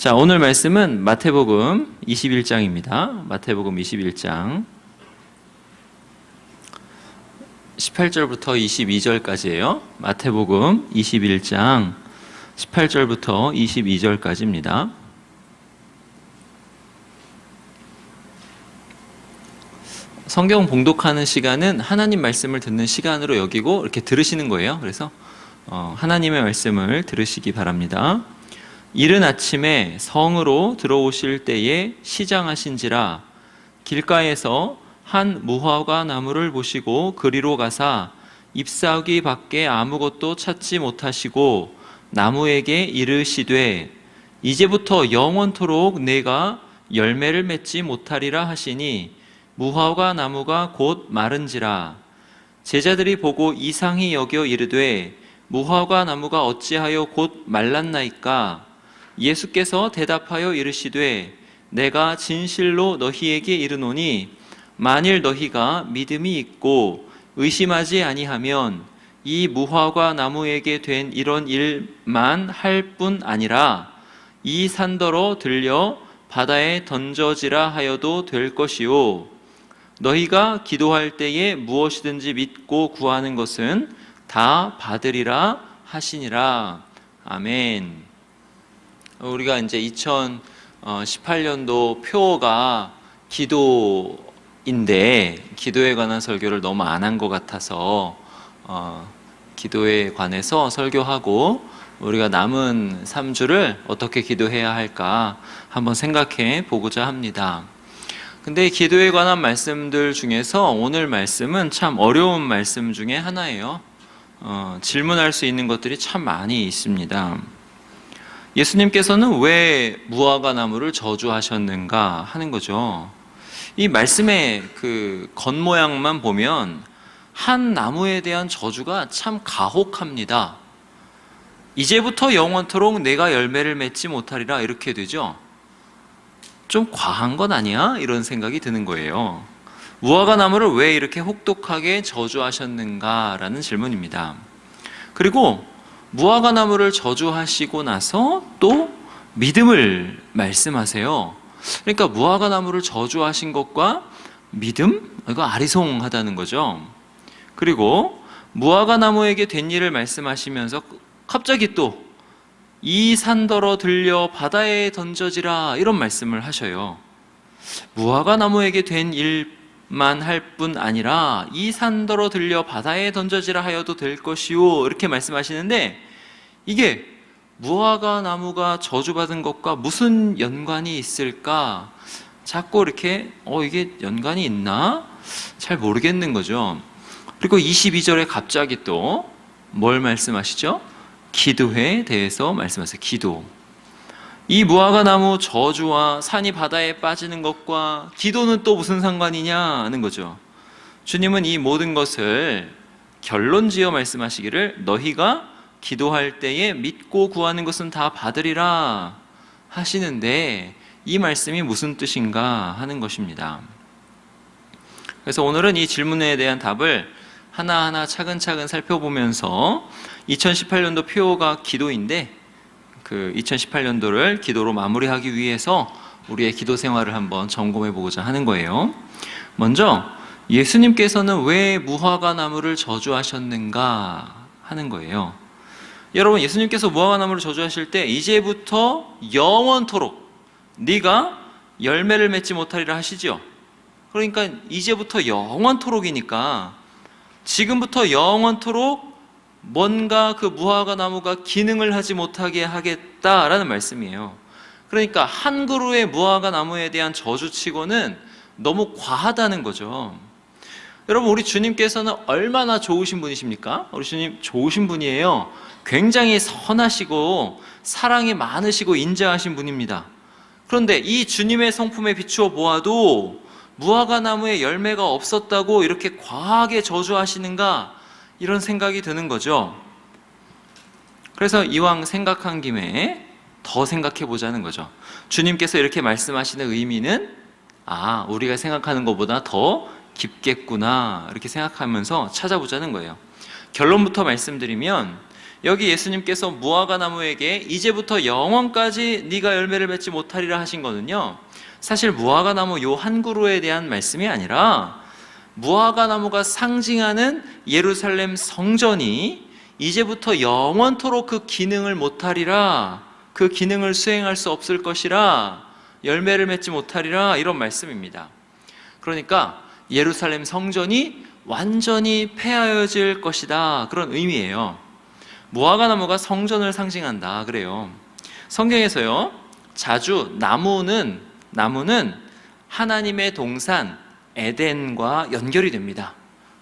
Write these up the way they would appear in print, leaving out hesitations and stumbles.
자, 오늘 말씀은 마태복음 21장입니다. 마태복음 21장 18절부터 22절까지예요. 마태복음 21장 18절부터 22절까지입니다. 성경 봉독하는 시간은 하나님 말씀을 듣는 시간으로 여기고 이렇게 들으시는 거예요. 그래서 하나님의 말씀을 들으시기 바랍니다. 이른 아침에 성으로 들어오실 때에 시장하신지라 길가에서 한 무화과 나무를 보시고 그리로 가사 잎사귀 밖에 아무것도 찾지 못하시고 나무에게 이르시되 이제부터 영원토록 내가 열매를 맺지 못하리라 하시니 무화과 나무가 곧 마른지라. 제자들이 보고 이상히 여겨 이르되 무화과 나무가 어찌하여 곧 말랐나이까? 예수께서 대답하여 이르시되 내가 진실로 너희에게 이르노니 만일 너희가 믿음이 있고 의심하지 아니하면 이 무화과 나무에게 된 이런 일만 할 뿐 아니라 이 산더러 들려 바다에 던져지라 하여도 될 것이요 너희가 기도할 때에 무엇이든지 믿고 구하는 것은 다 받으리라 하시니라. 아멘. 우리가 이제 2018년도 표어가 기도인데 기도에 관한 설교를 너무 안 한 것 같아서 기도에 관해서 설교하고 우리가 남은 3주를 어떻게 기도해야 할까 한번 생각해 보고자 합니다. 근데 기도에 관한 말씀들 중에서 오늘 말씀은 참 어려운 말씀 중에 하나예요. 질문할 수 있는 것들이 참 많이 있습니다. 예수님께서는 왜 무화과 나무를 저주하셨는가 하는 거죠. 이 말씀의 그 겉모양만 보면 한 나무에 대한 저주가 참 가혹합니다. 이제부터 영원토록 내가 열매를 맺지 못하리라 이렇게 되죠. 좀 과한 건 아니야? 이런 생각이 드는 거예요. 무화과 나무를 왜 이렇게 혹독하게 저주하셨는가라는 질문입니다. 그리고 무화과 나무를 저주하시고 나서 또 믿음을 말씀하세요. 그러니까 무화과 나무를 저주하신 것과 믿음? 이거 아리송하다는 거죠. 그리고 무화과 나무에게 된 일을 말씀하시면서 갑자기 또 이 산더러 들려 바다에 던져지라 이런 말씀을 하셔요. 무화과 나무에게 된 일만 할 뿐 아니라 이 산더러 들려 바다에 던져지라 하여도 될 것이요 이렇게 말씀하시는데 이게 무화과 나무가 저주받은 것과 무슨 연관이 있을까? 자꾸 이렇게 이게 연관이 있나? 잘 모르겠는 거죠. 그리고 22절에 갑자기 또 뭘 말씀하시죠? 기도에 대해서 말씀하세요. 기도. 이 무화과 나무 저주와 산이 바다에 빠지는 것과 기도는 또 무슨 상관이냐 하는 거죠. 주님은 이 모든 것을 결론지어 말씀하시기를 너희가 기도할 때에 믿고 구하는 것은 다 받으리라 하시는데 이 말씀이 무슨 뜻인가 하는 것입니다. 그래서 오늘은 이 질문에 대한 답을 하나하나 차근차근 살펴보면서 2018년도 표어가 기도인데 그 2018년도를 기도로 마무리하기 위해서 우리의 기도 생활을 한번 점검해 보고자 하는 거예요. 먼저 예수님께서는 왜 무화과 나무를 저주하셨는가 하는 거예요. 여러분, 예수님께서 무화과 나무를 저주하실 때 이제부터 영원토록 네가 열매를 맺지 못하리라 하시죠. 그러니까 이제부터 영원토록이니까 지금부터 영원토록 뭔가 그 무화과 나무가 기능을 하지 못하게 하겠다라는 말씀이에요. 그러니까 한 그루의 무화과 나무에 대한 저주치고는 너무 과하다는 거죠. 여러분, 우리 주님께서는 얼마나 좋으신 분이십니까? 우리 주님 좋으신 분이에요. 굉장히 선하시고 사랑이 많으시고 인자하신 분입니다. 그런데 이 주님의 성품에 비추어 보아도 무화과 나무에 열매가 없었다고 이렇게 과하게 저주하시는가 이런 생각이 드는 거죠. 그래서 이왕 생각한 김에 더 생각해 보자는 거죠. 주님께서 이렇게 말씀하시는 의미는 우리가 생각하는 것보다 더 깊겠구나 이렇게 생각하면서 찾아보자는 거예요. 결론부터 말씀드리면 여기 예수님께서 무화과 나무에게 이제부터 영원까지 네가 열매를 맺지 못하리라 하신 거는요, 사실 무화과 나무 요 한 그루에 대한 말씀이 아니라 무화과 나무가 상징하는 예루살렘 성전이 이제부터 영원토록 그 기능을 못하리라, 그 기능을 수행할 수 없을 것이라, 열매를 맺지 못하리라, 이런 말씀입니다. 그러니까 예루살렘 성전이 완전히 폐하여질 것이다, 그런 의미예요. 무화과 나무가 성전을 상징한다 그래요. 성경에서요, 자주 나무는 하나님의 동산 에덴과 연결이 됩니다.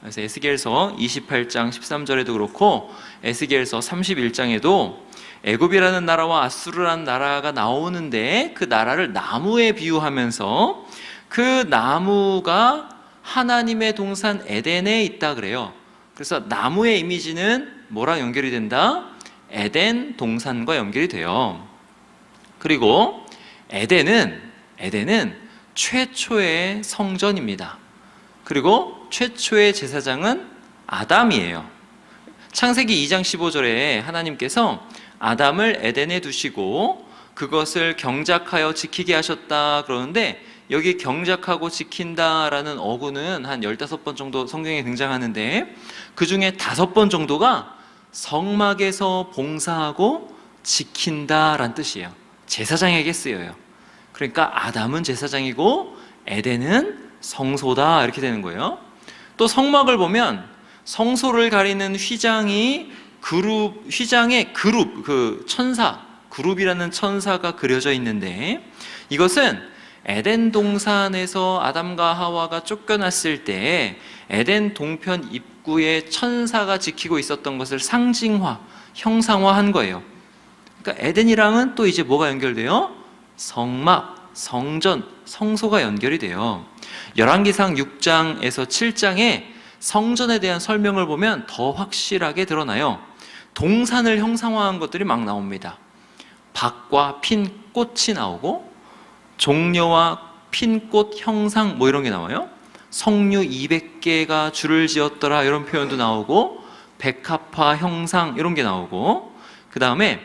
그래서 에스겔서 28장 13절에도 그렇고 에스겔서 31장에도 애굽이라는 나라와 아수르라는 나라가 나오는데 그 나라를 나무에 비유하면서 그 나무가 하나님의 동산 에덴에 있다 그래요. 그래서 나무의 이미지는 뭐랑 연결이 된다? 에덴 동산과 연결이 돼요. 그리고 에덴은 최초의 성전입니다. 그리고 최초의 제사장은 아담이에요. 창세기 2장 15절에 하나님께서 아담을 에덴에 두시고 그것을 경작하여 지키게 하셨다 그러는데, 여기 경작하고 지킨다라는 어구는 한 15번 정도 성경에 등장하는데 그 중에 5번 정도가 성막에서 봉사하고 지킨다라는 뜻이에요. 제사장에게 쓰여요. 그러니까 아담은 제사장이고 에덴은 성소다, 이렇게 되는 거예요. 또 성막을 보면 성소를 가리는 휘장의 그룹, 그 천사, 그룹이라는 천사가 그려져 있는데, 이것은 에덴 동산에서 아담과 하와가 쫓겨났을 때 에덴 동편 입구에 천사가 지키고 있었던 것을 상징화, 형상화한 거예요. 그러니까 에덴이랑은 또 이제 뭐가 연결돼요? 성막, 성전, 성소가 연결이 돼요. 열왕기상 6장에서 7장에 성전에 대한 설명을 보면 더 확실하게 드러나요. 동산을 형상화한 것들이 막 나옵니다. 박과 핀 꽃이 나오고 종려와 핀 꽃 형상 뭐 이런 게 나와요. 석류 200개가 줄을 지었더라, 이런 표현도 나오고 백합화 형상 이런 게 나오고, 그 다음에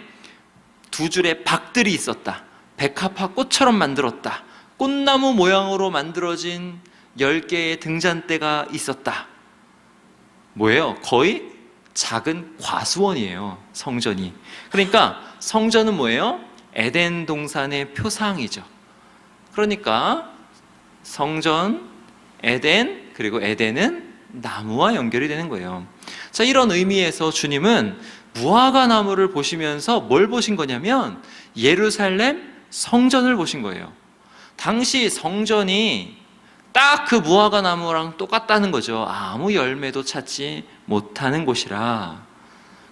2줄의 박들이 있었다, 백합화 꽃처럼 만들었다, 꽃나무 모양으로 만들어진 10개의 등잔대가 있었다. 뭐예요? 거의 작은 과수원이에요, 성전이. 그러니까 성전은 뭐예요? 에덴 동산의 표상이죠. 그러니까 성전, 에덴, 그리고 에덴은 나무와 연결이 되는 거예요. 자, 이런 의미에서 주님은 무화과 나무를 보시면서 뭘 보신 거냐면 예루살렘 성전을 보신 거예요. 당시 성전이 딱 그 무화과 나무랑 똑같다는 거죠. 아무 열매도 찾지 못하는 곳이라.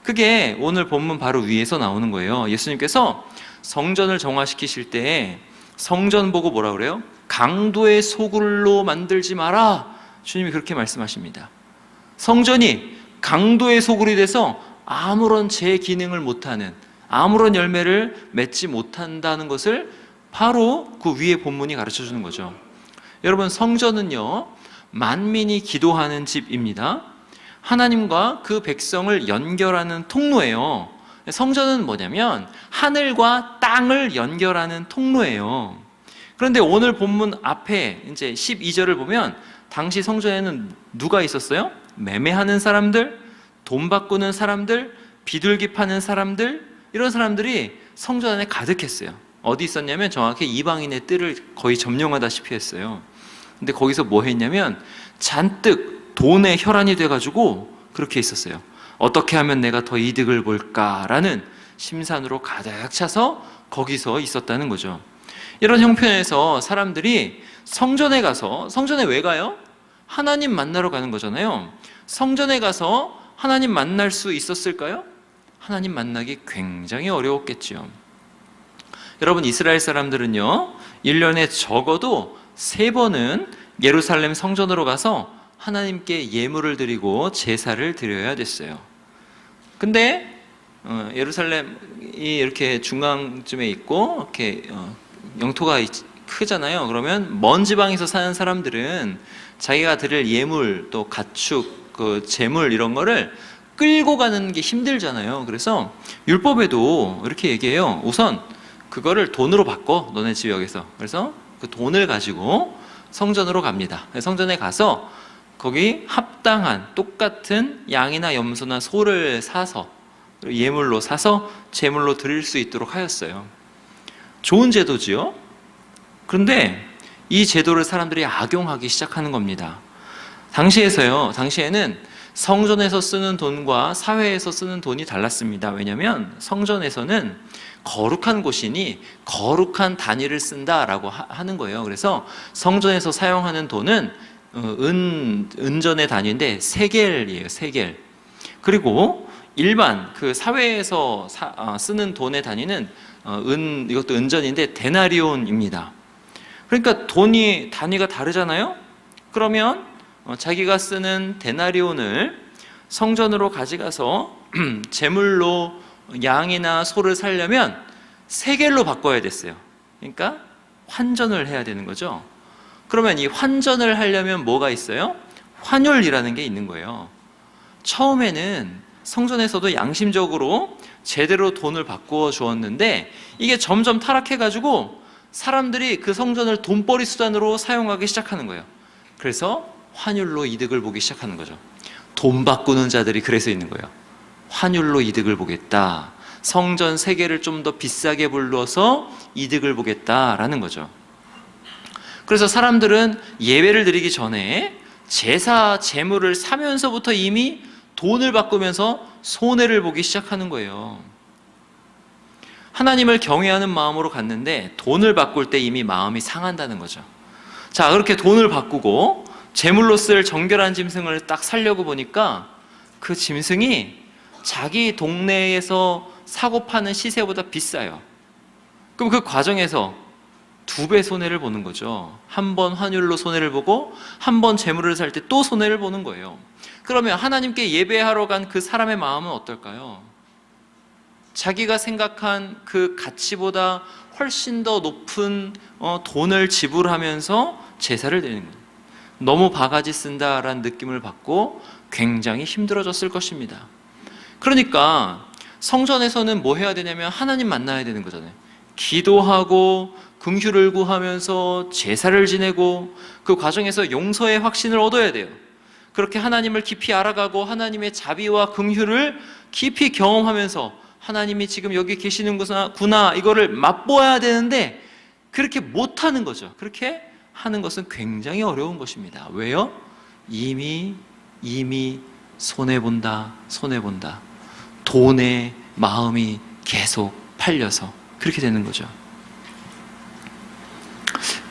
그게 오늘 본문 바로 위에서 나오는 거예요. 예수님께서 성전을 정화시키실 때 성전 보고 뭐라 그래요? 강도의 소굴로 만들지 마라. 주님이 그렇게 말씀하십니다. 성전이 강도의 소굴이 돼서 아무런 제 기능을 못하는, 아무런 열매를 맺지 못한다는 것을 바로 그 위에 본문이 가르쳐 주는 거죠. 여러분, 성전은요, 만민이 기도하는 집입니다. 하나님과 그 백성을 연결하는 통로예요. 성전은 뭐냐면 하늘과 땅을 연결하는 통로예요. 그런데 오늘 본문 앞에 이제 12절을 보면 당시 성전에는 누가 있었어요? 매매하는 사람들, 돈 바꾸는 사람들, 비둘기 파는 사람들, 이런 사람들이 성전 안에 가득했어요. 어디 있었냐면 정확히 이방인의 뜰을 거의 점령하다시피 했어요. 근데 거기서 뭐 했냐면 잔뜩 돈에 혈안이 돼가지고 그렇게 있었어요. 어떻게 하면 내가 더 이득을 볼까라는 심산으로 가득 차서 거기서 있었다는 거죠. 이런 형편에서 사람들이 성전에 가서, 성전에 왜 가요? 하나님 만나러 가는 거잖아요. 성전에 가서 하나님 만날 수 있었을까요? 하나님 만나기 굉장히 어려웠겠지요. 여러분, 이스라엘 사람들은요, 1년에 적어도 3번은 예루살렘 성전으로 가서 하나님께 예물을 드리고 제사를 드려야 됐어요. 근데 예루살렘이 이렇게 중앙쯤에 있고 이렇게 영토가 크잖아요. 그러면 먼 지방에서 사는 사람들은 자기가 드릴 예물, 또 가축, 그 재물 이런 거를 끌고 가는 게 힘들잖아요. 그래서 율법에도 이렇게 얘기해요. 우선 그거를 돈으로 바꿔, 너네 지역에서. 그래서 그 돈을 가지고 성전으로 갑니다. 성전에 가서 거기 합당한 똑같은 양이나 염소나 소를 사서 예물로 사서 제물로 드릴 수 있도록 하였어요. 좋은 제도지요. 그런데 이 제도를 사람들이 악용하기 시작하는 겁니다. 당시에는 성전에서 쓰는 돈과 사회에서 쓰는 돈이 달랐습니다. 왜냐하면 성전에서는 거룩한 곳이니 거룩한 단위를 쓴다라고 하는 거예요. 그래서 성전에서 사용하는 돈은 은전의 단위인데 세겔이에요. 세겔. 그리고 일반 그 사회에서 쓰는 돈의 단위는 이것도 은전인데 데나리온입니다. 그러니까 돈이 단위가 다르잖아요. 그러면 자기가 쓰는 데나리온을 성전으로 가져가서 제물로 양이나 소를 살려면 세겔로 바꿔야 됐어요. 그러니까 환전을 해야 되는 거죠. 그러면 이 환전을 하려면 뭐가 있어요? 환율이라는 게 있는 거예요. 처음에는 성전에서도 양심적으로 제대로 돈을 바꾸어 주었는데 이게 점점 타락해가지고 사람들이 그 성전을 돈벌이 수단으로 사용하기 시작하는 거예요. 그래서 환율로 이득을 보기 시작하는 거죠. 돈 바꾸는 자들이 그래서 있는 거예요. 환율로 이득을 보겠다. 성전 세계를 좀 더 비싸게 불러서 이득을 보겠다라는 거죠. 그래서 사람들은 예배를 드리기 전에 제사 제물을 사면서부터 이미 돈을 바꾸면서 손해를 보기 시작하는 거예요. 하나님을 경외하는 마음으로 갔는데 돈을 바꿀 때 이미 마음이 상한다는 거죠. 자, 그렇게 돈을 바꾸고 제물로 쓸 정결한 짐승을 딱 사려고 보니까 그 짐승이 자기 동네에서 사고 파는 시세보다 비싸요. 그럼 그 과정에서 2배 손해를 보는 거죠. 한 번 환율로 손해를 보고 한 번 제물을 살 때 또 손해를 보는 거예요. 그러면 하나님께 예배하러 간 그 사람의 마음은 어떨까요? 자기가 생각한 그 가치보다 훨씬 더 높은 돈을 지불하면서 제사를 드리는 거예요. 너무 바가지 쓴다라는 느낌을 받고 굉장히 힘들어졌을 것입니다. 그러니까 성전에서는 뭐 해야 되냐면 하나님 만나야 되는 거잖아요. 기도하고 긍휼을 구하면서 제사를 지내고 그 과정에서 용서의 확신을 얻어야 돼요. 그렇게 하나님을 깊이 알아가고 하나님의 자비와 긍휼을 깊이 경험하면서 하나님이 지금 여기 계시는구나 이거를 맛보아야 되는데 그렇게 못하는 거죠. 그렇게 하는 것은 굉장히 어려운 것입니다. 왜요? 이미 손해본다. 돈에 마음이 계속 팔려서 그렇게 되는 거죠.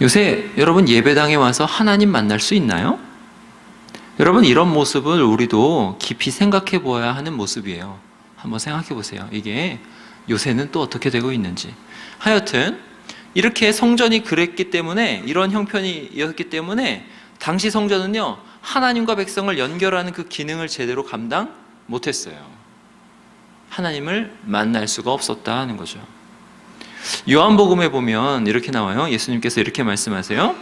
요새 여러분 예배당에 와서 하나님 만날 수 있나요? 여러분 이런 모습을 우리도 깊이 생각해 보아야 하는 모습이에요. 한번 생각해 보세요. 이게 요새는 또 어떻게 되고 있는지. 하여튼 이렇게 성전이 그랬기 때문에 이런 형편이었기 때문에 당시 성전은요 하나님과 백성을 연결하는 그 기능을 제대로 감당 못했어요. 하나님을 만날 수가 없었다 하는 거죠. 요한복음에 보면 이렇게 나와요. 예수님께서 이렇게 말씀하세요.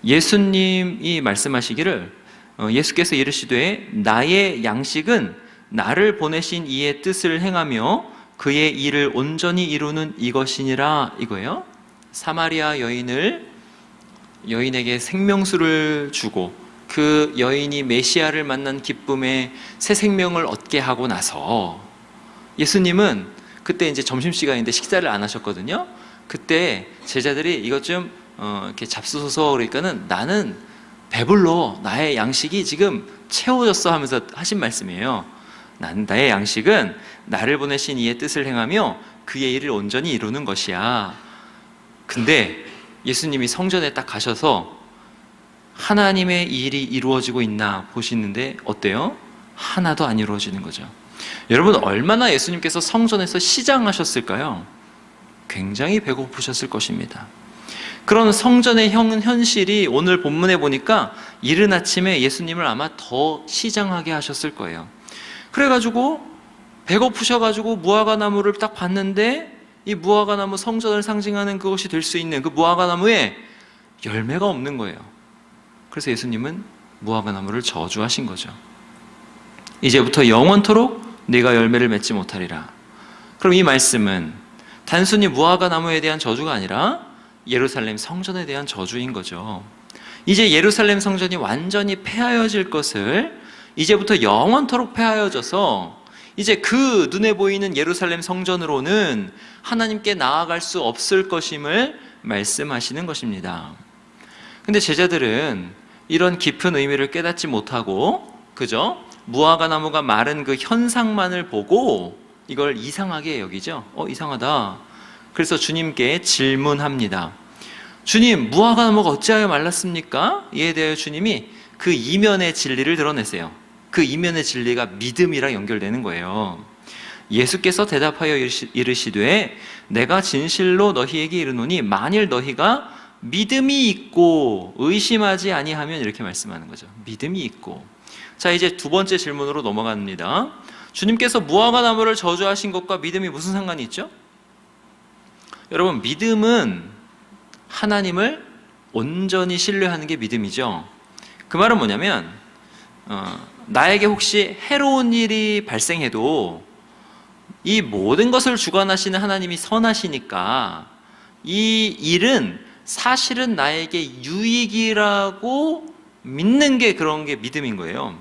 예수님이 말씀하시기를 예수께서 이르시되 나의 양식은 나를 보내신 이의 뜻을 행하며 그의 일을 온전히 이루는 이것이니라 이거예요. 사마리아 여인에게 생명수를 주고 그 여인이 메시아를 만난 기쁨에 새 생명을 얻게 하고 나서 예수님은 그때 이제 점심시간인데 식사를 안 하셨거든요. 그때 제자들이 이것 좀 이렇게 잡수소서 그러니까는 나는 배불러 나의 양식이 지금 채워졌어 하면서 하신 말씀이에요. 나의 양식은 나를 보내신 이의 뜻을 행하며 그의 일을 온전히 이루는 것이야. 근데 예수님이 성전에 딱 가셔서 하나님의 일이 이루어지고 있나 보시는데 어때요? 하나도 안 이루어지는 거죠. 여러분 얼마나 예수님께서 성전에서 시장하셨을까요? 굉장히 배고프셨을 것입니다. 그런 성전의 현실이 오늘 본문에 보니까 이른 아침에 예수님을 아마 더 시장하게 하셨을 거예요. 그래가지고 배고프셔가지고 무화과나무를 딱 봤는데 이 무화과나무 성전을 상징하는 그것이 될 수 있는 그 무화과나무에 열매가 없는 거예요. 그래서 예수님은 무화과나무를 저주하신 거죠. 이제부터 영원토록 네가 열매를 맺지 못하리라. 그럼 이 말씀은 단순히 무화과 나무에 대한 저주가 아니라 예루살렘 성전에 대한 저주인 거죠. 이제 예루살렘 성전이 완전히 폐하여질 것을, 이제부터 영원토록 폐하여져서 이제 그 눈에 보이는 예루살렘 성전으로는 하나님께 나아갈 수 없을 것임을 말씀하시는 것입니다. 근데 제자들은 이런 깊은 의미를 깨닫지 못하고 그저 무화과 나무가 마른 그 현상만을 보고 이걸 이상하게 여기죠. 이상하다. 그래서 주님께 질문합니다. 주님, 무화과 나무가 어찌하여 말랐습니까? 이에 대하여 주님이 그 이면의 진리를 드러내세요. 그 이면의 진리가 믿음이랑 연결되는 거예요. 예수께서 대답하여 이르시되 내가 진실로 너희에게 이르노니 만일 너희가 믿음이 있고 의심하지 아니하면, 이렇게 말씀하는 거죠. 믿음이 있고. 자, 이제 두 번째 질문으로 넘어갑니다. 주님께서 무화과 나무를 저주하신 것과 믿음이 무슨 상관이 있죠? 여러분, 믿음은 하나님을 온전히 신뢰하는 게 믿음이죠. 그 말은 뭐냐면 나에게 혹시 해로운 일이 발생해도 이 모든 것을 주관하시는 하나님이 선하시니까 이 일은 사실은 나에게 유익이라고 믿는 게, 그런 게 믿음인 거예요.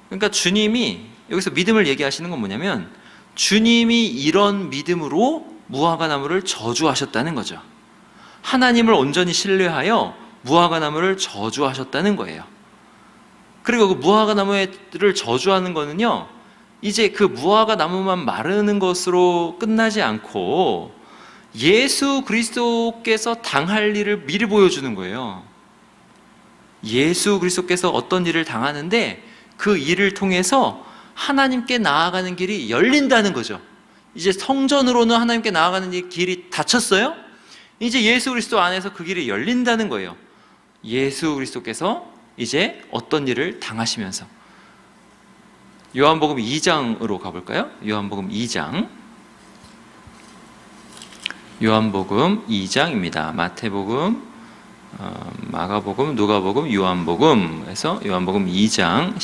그러니까 주님이 여기서 믿음을 얘기하시는 건 뭐냐면 주님이 이런 믿음으로 무화과 나무를 저주하셨다는 거죠. 하나님을 온전히 신뢰하여 무화과 나무를 저주하셨다는 거예요. 그리고 그 무화과 나무를 저주하는 거는요, 이제 그 무화과 나무만 마르는 것으로 끝나지 않고 예수 그리스도께서 당할 일을 미리 보여주는 거예요. 예수 그리스도께서 어떤 일을 당하는데 그 일을 통해서 하나님께 나아가는 길이 열린다는 거죠. 이제 성전으로는 하나님께 나아가는 이 길이 닫혔어요. 이제 예수 그리스도 안에서 그 길이 열린다는 거예요. 예수 그리스도께서 이제 어떤 일을 당하시면서. 요한복음 2장으로 가볼까요? 요한복음 2장. 요한복음 2장입니다. 마태복음, 마가복음, 누가복음, 요한복음. 그래서 요한복음 2장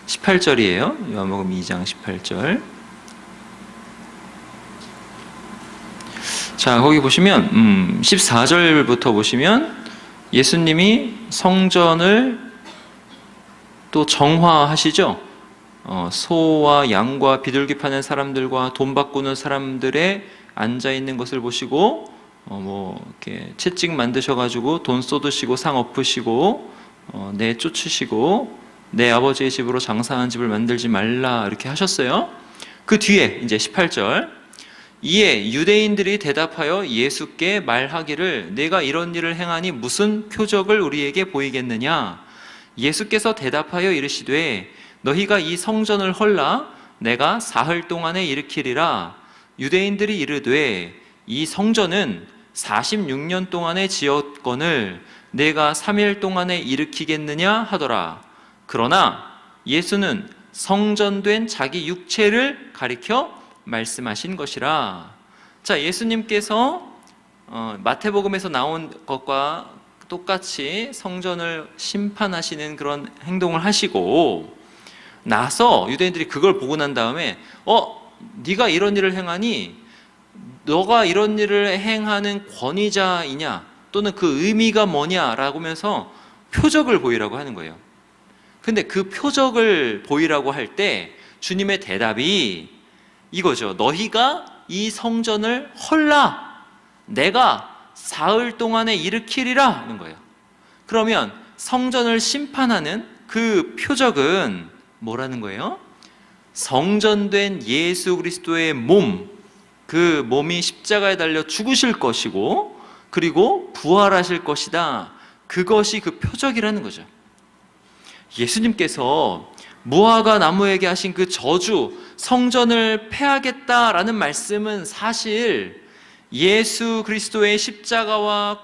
18절이에요. 요한복음 2장 18절. 자, 거기 보시면 14절부터 보시면 예수님이 성전을 또 정화하시죠. 소와 양과 비둘기 파는 사람들과 돈 바꾸는 사람들의 앉아 있는 것을 보시고 이렇게 채찍 만드셔가지고 돈 쏟으시고 상 엎으시고 내쫓으시고 내 아버지의 집으로 장사하는 집을 만들지 말라, 이렇게 하셨어요. 그 뒤에 이제 18절. 이에 유대인들이 대답하여 예수께 말하기를 내가 이런 일을 행하니 무슨 표적을 우리에게 보이겠느냐? 예수께서 대답하여 이르시되 너희가 이 성전을 헐라 내가 사흘 동안에 일으키리라. 유대인들이 이르되 이 성전은 46년 동안에 지었거늘 내가 3일 동안에 일으키겠느냐 하더라. 그러나 예수는 성전된 자기 육체를 가리켜 말씀하신 것이라. 자, 예수님께서 마태복음에서 나온 것과 똑같이 성전을 심판하시는 그런 행동을 하시고 나서 유대인들이 그걸 보고 난 다음에 네가 이런 일을 행하니 너가 이런 일을 행하는 권위자이냐 또는 그 의미가 뭐냐라고 하면서 표적을 보이라고 하는 거예요. 근데 그 표적을 보이라고 할 때 주님의 대답이 이거죠. 너희가 이 성전을 헐라 내가 사흘 동안에 일으키리라 하는 거예요. 그러면 성전을 심판하는 그 표적은 뭐라는 거예요? 성전된 예수 그리스도의 몸, 그 몸이 십자가에 달려 죽으실 것이고 그리고 부활하실 것이다. 그것이 그 표적이라는 거죠. 예수님께서 무화과 나무에게 하신 그 저주, 성전을 폐하겠다라는 말씀은 사실 예수 그리스도의 십자가의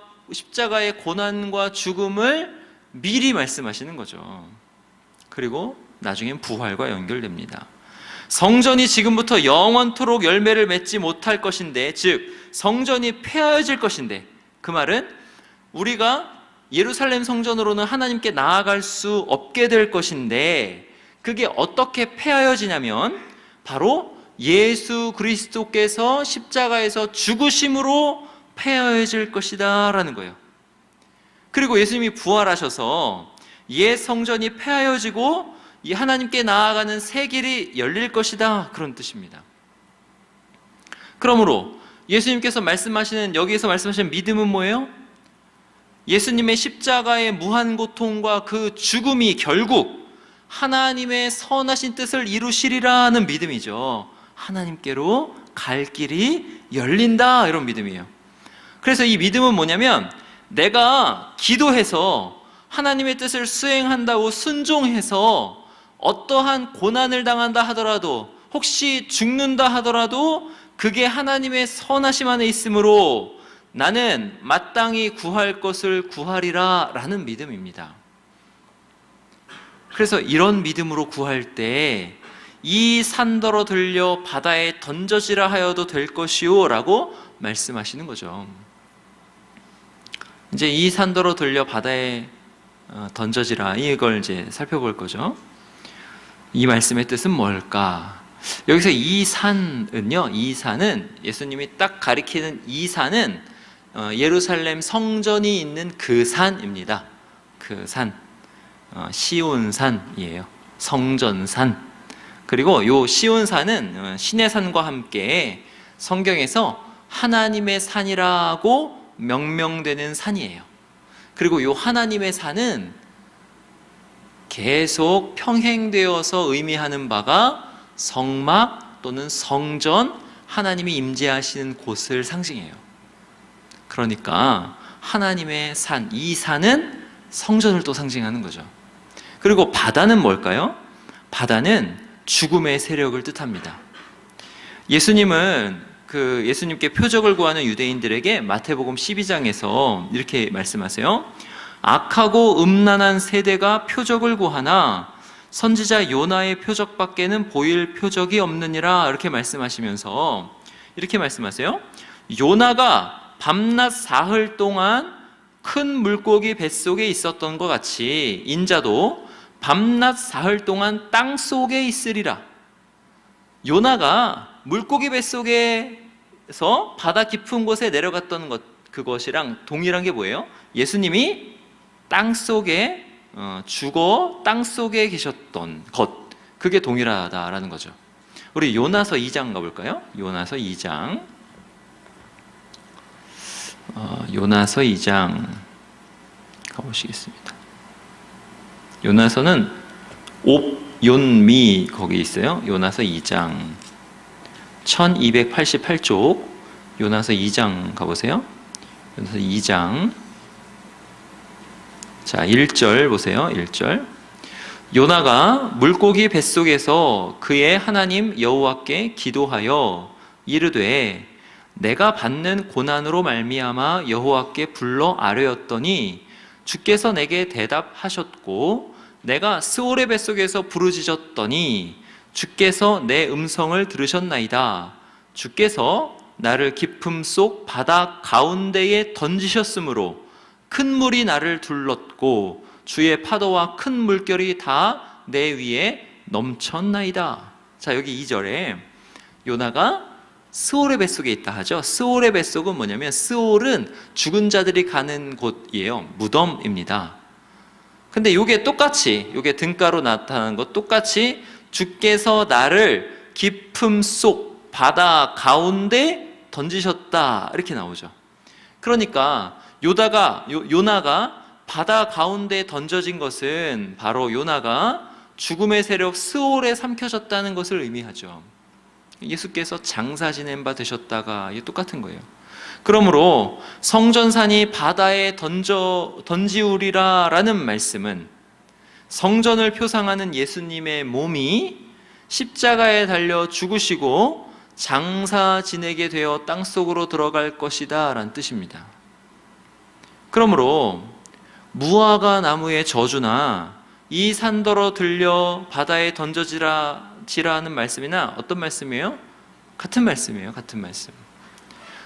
고난과 죽음을 미리 말씀하시는 거죠. 그리고 나중엔 부활과 연결됩니다. 성전이 지금부터 영원토록 열매를 맺지 못할 것인데, 즉 성전이 폐하여질 것인데, 그 말은 우리가 예루살렘 성전으로는 하나님께 나아갈 수 없게 될 것인데, 그게 어떻게 폐하여지냐면 바로 예수 그리스도께서 십자가에서 죽으심으로 폐하여질 것이다 라는 거예요. 그리고 예수님이 부활하셔서 옛 성전이 폐하여지고 이 하나님께 나아가는 새 길이 열릴 것이다, 그런 뜻입니다. 그러므로 예수님께서 말씀하시는, 여기에서 말씀하시는 믿음은 뭐예요? 예수님의 십자가의 무한 고통과 그 죽음이 결국 하나님의 선하신 뜻을 이루시리라는 믿음이죠. 하나님께로 갈 길이 열린다, 이런 믿음이에요. 그래서 이 믿음은 뭐냐면, 내가 기도해서 하나님의 뜻을 수행한다고 순종해서 어떠한 고난을 당한다 하더라도, 혹시 죽는다 하더라도 그게 하나님의 선하심 안에 있으므로 나는 마땅히 구할 것을 구하리라 라는 믿음입니다. 그래서 이런 믿음으로 구할 때 이 산더러 들려 바다에 던져지라 하여도 될 것이요 라고 말씀하시는 거죠. 이제 이 산더러 들려 바다에 던져지라, 이걸 이제 살펴볼 거죠. 이 말씀의 뜻은 뭘까? 여기서 이 산은요, 이 산은 예수님이 딱 가리키는 이 산은 예루살렘 성전이 있는 그 산입니다. 그 산, 시온산이에요. 성전산. 그리고 요 시온산은 신의 산과 함께 성경에서 하나님의 산이라고 명명되는 산이에요. 그리고 요 하나님의 산은 계속 평행되어서 의미하는 바가 성막 또는 성전, 하나님이 임재하시는 곳을 상징해요. 그러니까 하나님의 산, 이 산은 성전을 또 상징하는 거죠. 그리고 바다는 뭘까요? 바다는 죽음의 세력을 뜻합니다. 예수님은 예수님께 표적을 구하는 유대인들에게 마태복음 12장에서 이렇게 말씀하세요. 악하고 음란한 세대가 표적을 구하나 선지자 요나의 표적밖에는 보일 표적이 없느니라, 이렇게 말씀하시면서 이렇게 말씀하세요. 요나가 밤낮 사흘 동안 큰 물고기 뱃속에 있었던 것 같이 인자도 밤낮 사흘 동안 땅 속에 있으리라. 요나가 물고기 뱃속에서 바다 깊은 곳에 내려갔던 것, 그것이랑 동일한 게 뭐예요? 예수님이 땅 속에 죽어 땅 속에 계셨던 것, 그게 동일하다라는 거죠. 우리 요나서 2장 가볼까요? 요나서 2장. 요나서 2장 가보시겠습니다. 요나서는 옵욘미 거기 있어요. 요나서 2장 1288쪽 요나서 2장 가보세요. 요나서 2장 자 1절 보세요. 1절. 요나가 물고기 뱃속에서 그의 하나님 여호와께 기도하여 이르되 내가 받는 고난으로 말미암아 여호와께 불러 아뢰었더니 주께서 내게 대답하셨고 내가 스올의 뱃속에서 부르짖었더니 주께서 내 음성을 들으셨나이다. 주께서 나를 깊음 속 바다 가운데에 던지셨으므로 큰 물이 나를 둘렀고 주의 파도와 큰 물결이 다 내 위에 넘쳤나이다. 자, 여기 2절에 요나가 스올의 뱃속에 있다 하죠. 스올의 뱃속은 뭐냐면 스올은 죽은 자들이 가는 곳이에요. 무덤입니다. 근데 요게 똑같이, 요게 등가로 나타나는 것 똑같이 주께서 나를 깊음 속 바다 가운데 던지셨다, 이렇게 나오죠. 그러니까 요나가 바다 가운데 던져진 것은 바로 요나가 죽음의 세력 스올에 삼켜졌다는 것을 의미하죠. 예수께서 장사 지낸 바 되셨다가 이게 똑같은 거예요. 그러므로 성전산이 바다에 던지우리라 라는 말씀은 성전을 표상하는 예수님의 몸이 십자가에 달려 죽으시고 장사 지내게 되어 땅속으로 들어갈 것이다 라는 뜻입니다. 그러므로 무화과 나무의 저주나 이 산더러 들려 바다에 던져지라 하는 말씀이나 어떤 말씀이에요? 같은 말씀이에요. 같은 말씀.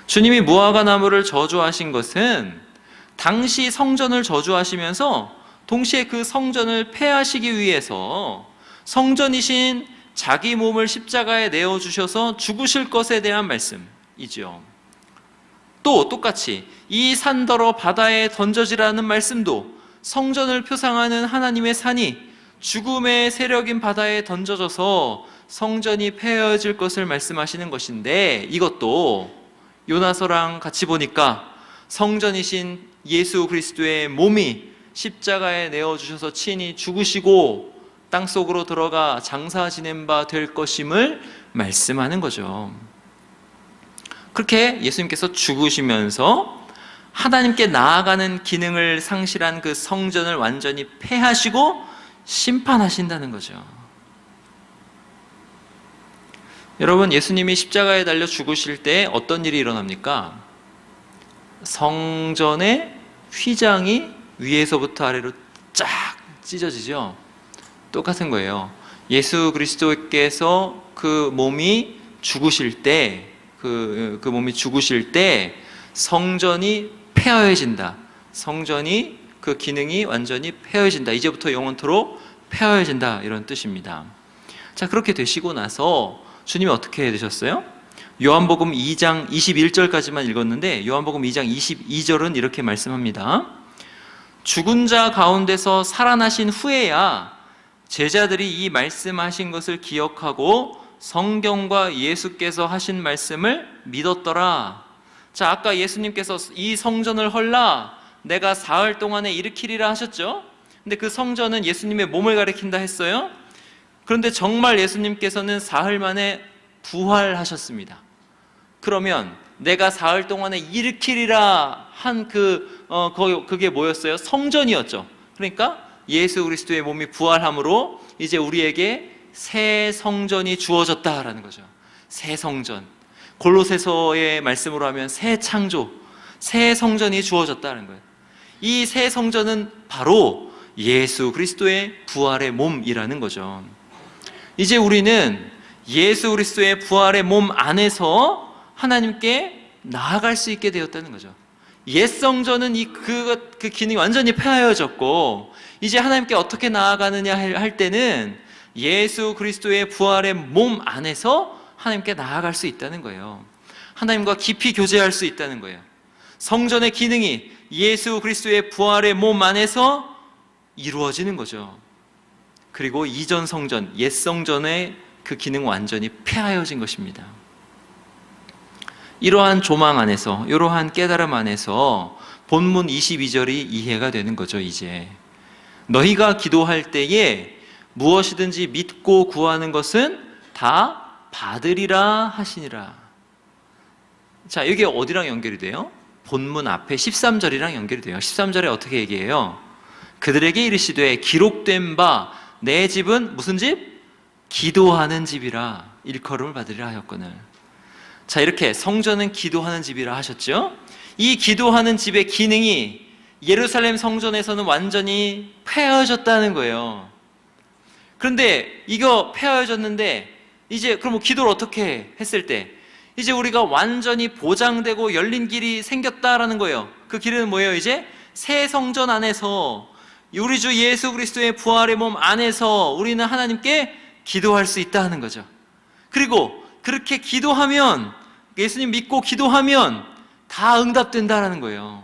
주님이 무화과 나무를 저주하신 것은 당시 성전을 저주하시면서 동시에 그 성전을 폐하시기 위해서 성전이신 자기 몸을 십자가에 내어주셔서 죽으실 것에 대한 말씀이죠. 또 똑같이 이 산더러 바다에 던져지라는 말씀도 성전을 표상하는 하나님의 산이 죽음의 세력인 바다에 던져져서 성전이 폐허해질 것을 말씀하시는 것인데, 이것도 요나서랑 같이 보니까 성전이신 예수 그리스도의 몸이 십자가에 내어주셔서 친히 죽으시고 땅속으로 들어가 장사 지낸 바 될 것임을 말씀하는 거죠. 그렇게 예수님께서 죽으시면서 하나님께 나아가는 기능을 상실한 그 성전을 완전히 폐하시고 심판하신다는 거죠. 여러분, 예수님이 십자가에 달려 죽으실 때 어떤 일이 일어납니까? 성전의 휘장이 위에서부터 아래로 쫙 찢어지죠. 똑같은 거예요. 예수 그리스도께서 그 몸이 죽으실 때, 그 몸이 죽으실 때 성전이 폐허해진다. 성전이 그 기능이 완전히 폐허해진다. 이제부터 영원토록 폐허해진다. 이런 뜻입니다. 자, 그렇게 되시고 나서 주님이 어떻게 되셨어요? 요한복음 2장 21절까지만 읽었는데 요한복음 2장 22절은 이렇게 말씀합니다. 죽은 자 가운데서 살아나신 후에야 제자들이 이 말씀하신 것을 기억하고 성경과 예수께서 하신 말씀을 믿었더라. 자, 아까 예수님께서 이 성전을 헐라 내가 사흘 동안에 일으키리라 하셨죠? 근데 그 성전은 예수님의 몸을 가리킨다 했어요. 그런데 정말 예수님께서는 사흘 만에 부활하셨습니다. 그러면 내가 사흘 동안에 일으키리라 한 그게 뭐였어요? 성전이었죠. 그러니까 예수 그리스도의 몸이 부활함으로 이제 우리에게 새 성전이 주어졌다라는 거죠. 새 성전. 골로새서의 말씀으로 하면 새 창조, 새 성전이 주어졌다는 거예요. 이 새 성전은 바로 예수 그리스도의 부활의 몸이라는 거죠. 이제 우리는 예수 그리스도의 부활의 몸 안에서 하나님께 나아갈 수 있게 되었다는 거죠. 옛 성전은 그 기능이 완전히 폐하여졌고 이제 하나님께 어떻게 나아가느냐 할 때는 예수 그리스도의 부활의 몸 안에서 하나님께 나아갈 수 있다는 거예요. 하나님과 깊이 교제할 수 있다는 거예요. 성전의 기능이 예수 그리스도의 부활의 몸 안에서 이루어지는 거죠. 그리고 이전 성전, 옛 성전의 그 기능 완전히 폐하여진 것입니다. 이러한 조망 안에서, 이러한 깨달음 안에서 본문 22절이 이해가 되는 거죠. 이제 너희가 기도할 때에 무엇이든지 믿고 구하는 것은 다 받으리라 하시니라. 자, 이게 어디랑 연결이 돼요? 본문 앞에 13절이랑 연결이 돼요. 13절에 어떻게 얘기해요? 그들에게 이르시되 기록된 바 내 집은 무슨 집? 기도하는 집이라 일컬음을 받으리라 하였거늘. 자, 이렇게 성전은 기도하는 집이라 하셨죠? 이 기도하는 집의 기능이 예루살렘 성전에서는 완전히 폐허해졌다는 거예요. 그런데 이거 폐허해졌는데 이제 그럼 기도를 어떻게 했을 때 이제 우리가 완전히 보장되고 열린 길이 생겼다라는 거예요. 그 길은 뭐예요? 이제 새 성전 안에서 우리 주 예수 그리스도의 부활의 몸 안에서 우리는 하나님께 기도할 수 있다는 거죠. 그리고 그렇게 기도하면, 예수님 믿고 기도하면 다 응답된다라는 거예요.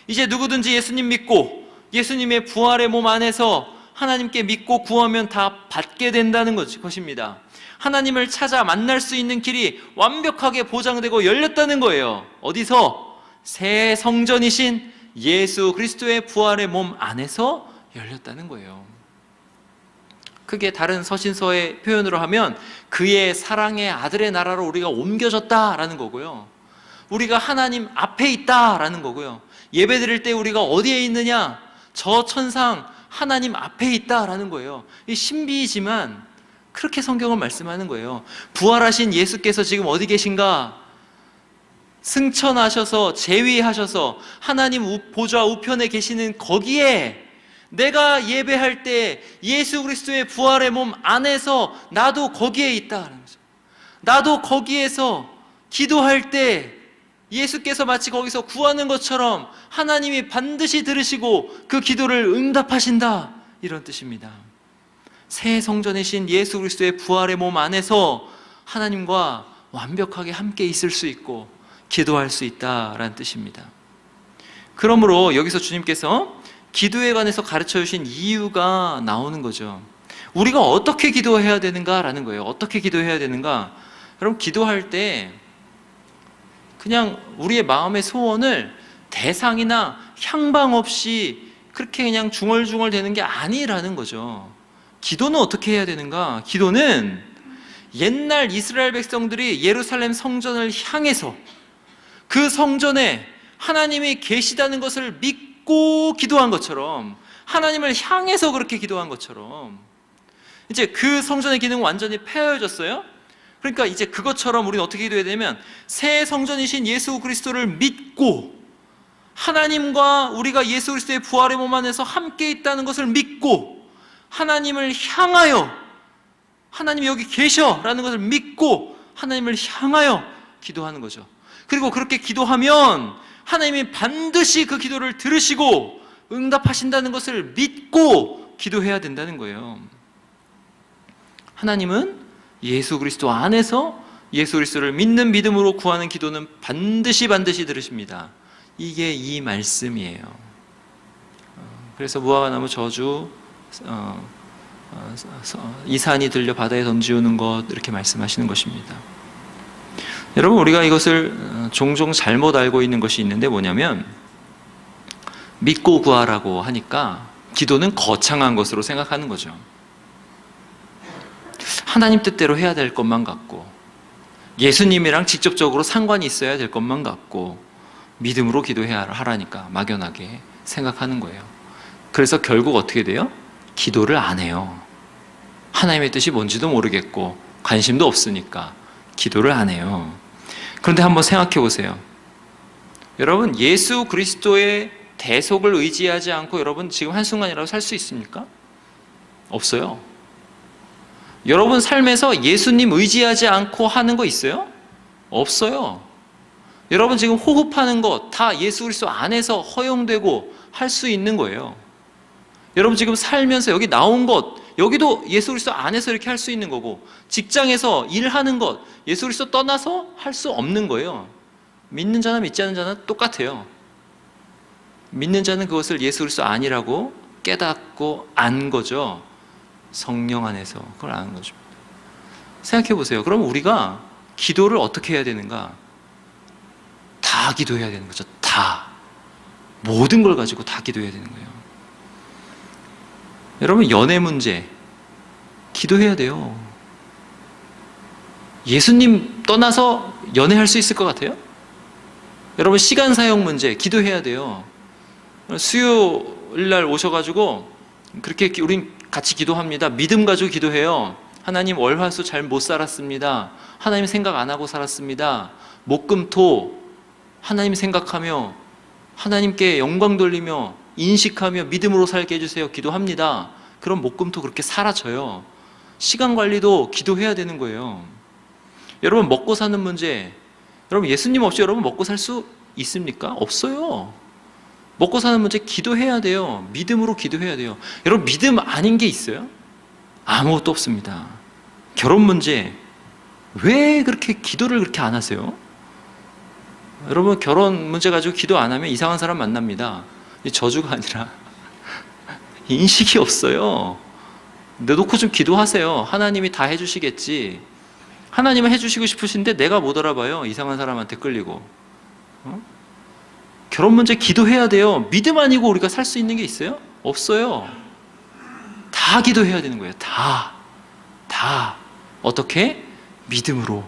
이제 누구든지 예수님 믿고 예수님의 부활의 몸 안에서 하나님께 믿고 구하면 다 받게 된다는 것입니다. 하나님을 찾아 만날 수 있는 길이 완벽하게 보장되고 열렸다는 거예요. 어디서? 새 성전이신 예수 그리스도의 부활의 몸 안에서 열렸다는 거예요. 그게 다른 서신서의 표현으로 하면 그의 사랑의 아들의 나라로 우리가 옮겨졌다라는 거고요. 우리가 하나님 앞에 있다라는 거고요. 예배 드릴 때 우리가 어디에 있느냐? 저 천상 하나님 앞에 있다라는 거예요. 이 신비이지만 그렇게 성경은 말씀하는 거예요. 부활하신 예수께서 지금 어디 계신가? 승천하셔서 재위하셔서 하나님 보좌 우편에 계시는 거기에 내가 예배할 때 예수 그리스도의 부활의 몸 안에서 나도 거기에 있다는 거죠. 나도 거기에서 기도할 때 예수께서 마치 거기서 구하는 것처럼 하나님이 반드시 들으시고 그 기도를 응답하신다, 이런 뜻입니다. 새 성전이신 예수 그리스도의 부활의 몸 안에서 하나님과 완벽하게 함께 있을 수 있고 기도할 수 있다라는 뜻입니다. 그러므로 여기서 주님께서 기도에 관해서 가르쳐 주신 이유가 나오는 거죠. 우리가 어떻게 기도해야 되는가라는 거예요. 어떻게 기도해야 되는가? 여러분, 기도할 때 그냥 우리의 마음의 소원을 대상이나 향방 없이 그렇게 그냥 중얼중얼 되는 게 아니라는 거죠. 기도는 어떻게 해야 되는가? 기도는 옛날 이스라엘 백성들이 예루살렘 성전을 향해서 그 성전에 하나님이 계시다는 것을 믿고 기도한 것처럼, 하나님을 향해서 그렇게 기도한 것처럼, 이제 그 성전의 기능은 완전히 폐허해졌어요. 그러니까 이제 그것처럼 우리는 어떻게 기도해야 되냐면, 새 성전이신 예수 그리스도를 믿고 하나님과 우리가 예수 그리스도의 부활의 몸 안에서 함께 있다는 것을 믿고 하나님을 향하여, 하나님이 여기 계셔라는 것을 믿고 하나님을 향하여 기도하는 거죠. 그리고 그렇게 기도하면 하나님이 반드시 그 기도를 들으시고 응답하신다는 것을 믿고 기도해야 된다는 거예요. 하나님은 예수 그리스도 안에서 예수 그리스도를 믿는 믿음으로 구하는 기도는 반드시 들으십니다. 이게 이 말씀이에요. 그래서 무화과나무 저주, 이 산이 들려 바다에 던지우는 것, 이렇게 말씀하시는 것입니다. 여러분, 우리가 이것을 종종 잘못 알고 있는 것이 있는데 뭐냐면, 믿고 구하라고 하니까 기도는 거창한 것으로 생각하는 거죠. 하나님 뜻대로 해야 될 것만 같고, 예수님이랑 직접적으로 상관이 있어야 될 것만 같고, 믿음으로 기도해야 하라니까 막연하게 생각하는 거예요. 그래서 결국 어떻게 돼요? 기도를 안 해요. 하나님의 뜻이 뭔지도 모르겠고 관심도 없으니까 기도를 안 해요. 그런데 한번 생각해 보세요. 여러분, 예수 그리스도의 대속을 의지하지 않고 여러분 지금 한순간이라도 살 수 있습니까? 없어요. 여러분 삶에서 예수님 의지하지 않고 하는 거 있어요? 없어요. 여러분 지금 호흡하는 것 다 예수 그리스도 안에서 허용되고 할 수 있는 거예요. 여러분 지금 살면서 여기 나온 것, 여기도 예수 그리스도 안에서 이렇게 할 수 있는 거고, 직장에서 일하는 것 예수 그리스도 떠나서 할 수 없는 거예요. 믿는 자나 믿지 않는 자나 똑같아요. 믿는 자는 그것을 예수 그리스도 아니라고 깨닫고 안 거죠. 성령 안에서 그걸 아는 거죠. 생각해 보세요. 그럼 우리가 기도를 어떻게 해야 되는가? 다 기도해야 되는 거죠. 다. 모든 걸 가지고 다 기도해야 되는 거예요. 여러분, 연애 문제 기도해야 돼요. 예수님 떠나서 연애할 수 있을 것 같아요? 여러분, 시간 사용 문제 기도해야 돼요. 수요일 날 오셔가지고 그렇게 우린 같이 기도합니다. 믿음 가지고 기도해요. 하나님, 월화수 잘 못 살았습니다. 하나님 생각 안 하고 살았습니다. 목금토 하나님 생각하며 하나님께 영광 돌리며 인식하며 믿음으로 살게 해주세요. 기도합니다. 그럼 목금토 그렇게 사라져요. 시간 관리도 기도해야 되는 거예요. 여러분, 먹고 사는 문제, 여러분 예수님 없이 여러분 먹고 살 수 있습니까? 없어요. 먹고 사는 문제 기도해야 돼요. 믿음으로 기도해야 돼요. 여러분, 믿음 아닌 게 있어요? 아무것도 없습니다. 결혼 문제, 왜 그렇게 기도를 그렇게 안 하세요? 여러분, 결혼 문제 가지고 기도 안 하면 이상한 사람 만납니다. 저주가 아니라 인식이 없어요. 내놓고 좀 기도하세요. 하나님이 다 해주시겠지. 하나님은 해주시고 싶으신데 내가 못 알아봐요. 이상한 사람한테 끌리고. 결혼 문제 기도해야 돼요. 믿음 아니고 우리가 살 수 있는 게 있어요? 없어요. 다 기도해야 되는 거예요. 다. 어떻게? 믿음으로.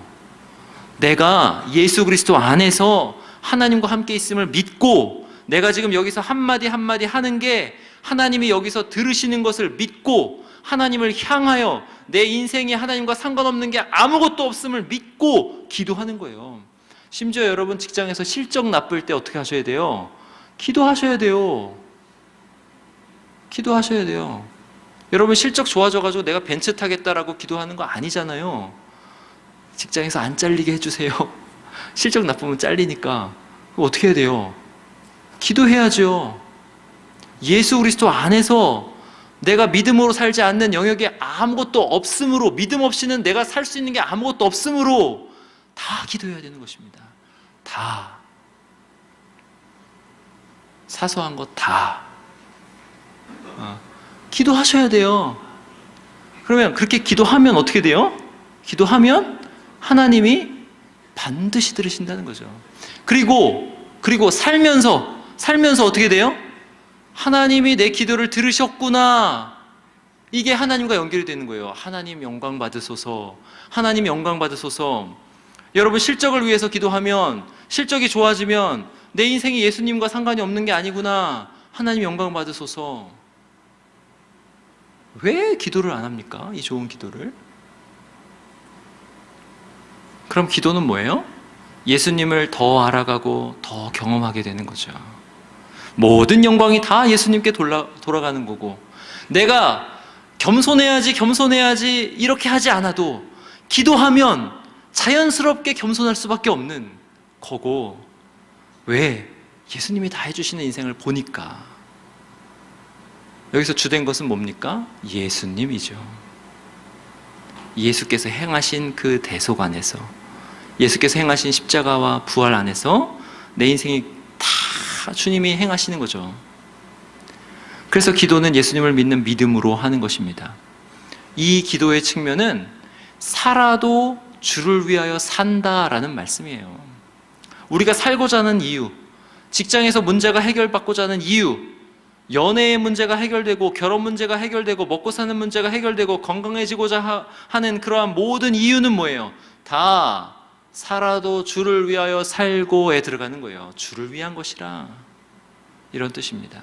내가 예수 그리스도 안에서 하나님과 함께 있음을 믿고, 내가 지금 여기서 한마디 한마디 하는 게 하나님이 여기서 들으시는 것을 믿고, 하나님을 향하여 내 인생에 하나님과 상관없는 게 아무것도 없음을 믿고 기도하는 거예요. 심지어 여러분 직장에서 실적 나쁠 때 어떻게 하셔야 돼요? 기도하셔야 돼요. 기도하셔야 돼요. 여러분, 실적 좋아져가지고 내가 벤츠 타겠다라고 기도하는 거 아니잖아요. 직장에서 안 잘리게 해주세요. 실적 나쁘면 잘리니까. 어떻게 해야 돼요? 기도해야죠. 예수 그리스도 안에서 내가 믿음으로 살지 않는 영역에 아무것도 없으므로, 믿음 없이는 내가 살 수 있는 게 아무것도 없으므로 다 기도해야 되는 것입니다. 다. 사소한 것 다. 기도하셔야 돼요. 그러면 그렇게 기도하면 어떻게 돼요? 기도하면 하나님이 반드시 들으신다는 거죠. 그리고 살면서 어떻게 돼요? 하나님이 내 기도를 들으셨구나. 이게 하나님과 연결이 되는 거예요. 하나님 영광 받으소서. 하나님 영광 받으소서. 여러분, 실적을 위해서 기도하면, 실적이 좋아지면 내 인생이 예수님과 상관이 없는 게 아니구나. 하나님 영광 받으소서. 왜 기도를 안 합니까? 이 좋은 기도를. 그럼 기도는 뭐예요? 예수님을 더 알아가고 더 경험하게 되는 거죠. 모든 영광이 다 예수님께 돌아가는 거고, 내가 겸손해야지 이렇게 하지 않아도 기도하면 자연스럽게 겸손할 수밖에 없는 거고. 왜? 예수님이 다 해주시는 인생을 보니까. 여기서 주된 것은 뭡니까? 예수님이죠. 예수께서 행하신 그 대속 안에서, 예수께서 행하신 십자가와 부활 안에서 내 인생이 다 주님이 행하시는 거죠. 그래서 기도는 예수님을 믿는 믿음으로 하는 것입니다. 이 기도의 측면은 살아도 주를 위하여 산다라는 말씀이에요. 우리가 살고자 하는 이유, 직장에서 문제가 해결받고자 하는 이유, 연애의 문제가 해결되고 결혼 문제가 해결되고 먹고 사는 문제가 해결되고 건강해지고자 하는 그러한 모든 이유는 뭐예요? 다 살아도 주를 위하여 살고에 들어가는 거예요. 주를 위한 것이라, 이런 뜻입니다.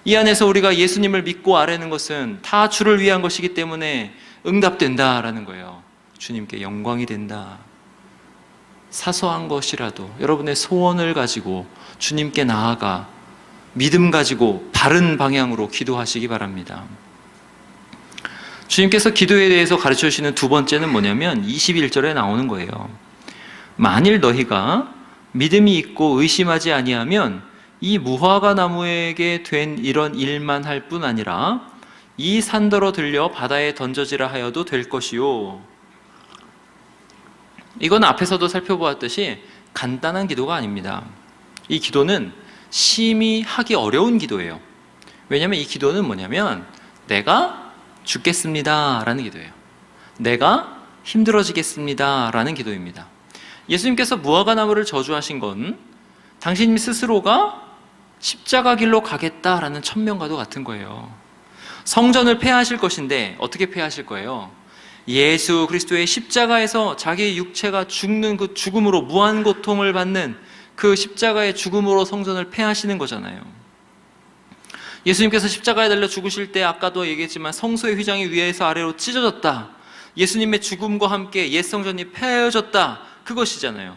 이 안에서 우리가 예수님을 믿고 아뢰는 것은 다 주를 위한 것이기 때문에 응답된다라는 거예요. 주님께 영광이 된다. 사소한 것이라도 여러분의 소원을 가지고 주님께 나아가 믿음 가지고 바른 방향으로 기도하시기 바랍니다. 주님께서 기도에 대해서 가르쳐 주시는 두 번째는 뭐냐면 21절에 나오는 거예요. 만일 너희가 믿음이 있고 의심하지 아니하면 이 무화과 나무에게 된 이런 일만 할 뿐 아니라 이 산더러 들려 바다에 던져지라 하여도 될 것이요. 이건 앞에서도 살펴보았듯이 간단한 기도가 아닙니다. 이 기도는 심히 하기 어려운 기도예요. 왜냐하면 이 기도는 뭐냐면 내가 죽겠습니다 라는 기도예요. 내가 힘들어지겠습니다 라는 기도입니다. 예수님께서 무화과 나무를 저주하신 건 당신 스스로가 십자가 길로 가겠다라는 천명과도 같은 거예요. 성전을 폐하실 것인데 어떻게 폐하실 거예요? 예수 그리스도의 십자가에서 자기의 육체가 죽는 그 죽음으로 무한 고통을 받는 그 십자가의 죽음으로 성전을 폐하시는 거잖아요. 예수님께서 십자가에 달려 죽으실 때 아까도 얘기했지만 성소의 휘장이 위에서 아래로 찢어졌다. 예수님의 죽음과 함께 옛 성전이 폐허졌다. 그것이잖아요.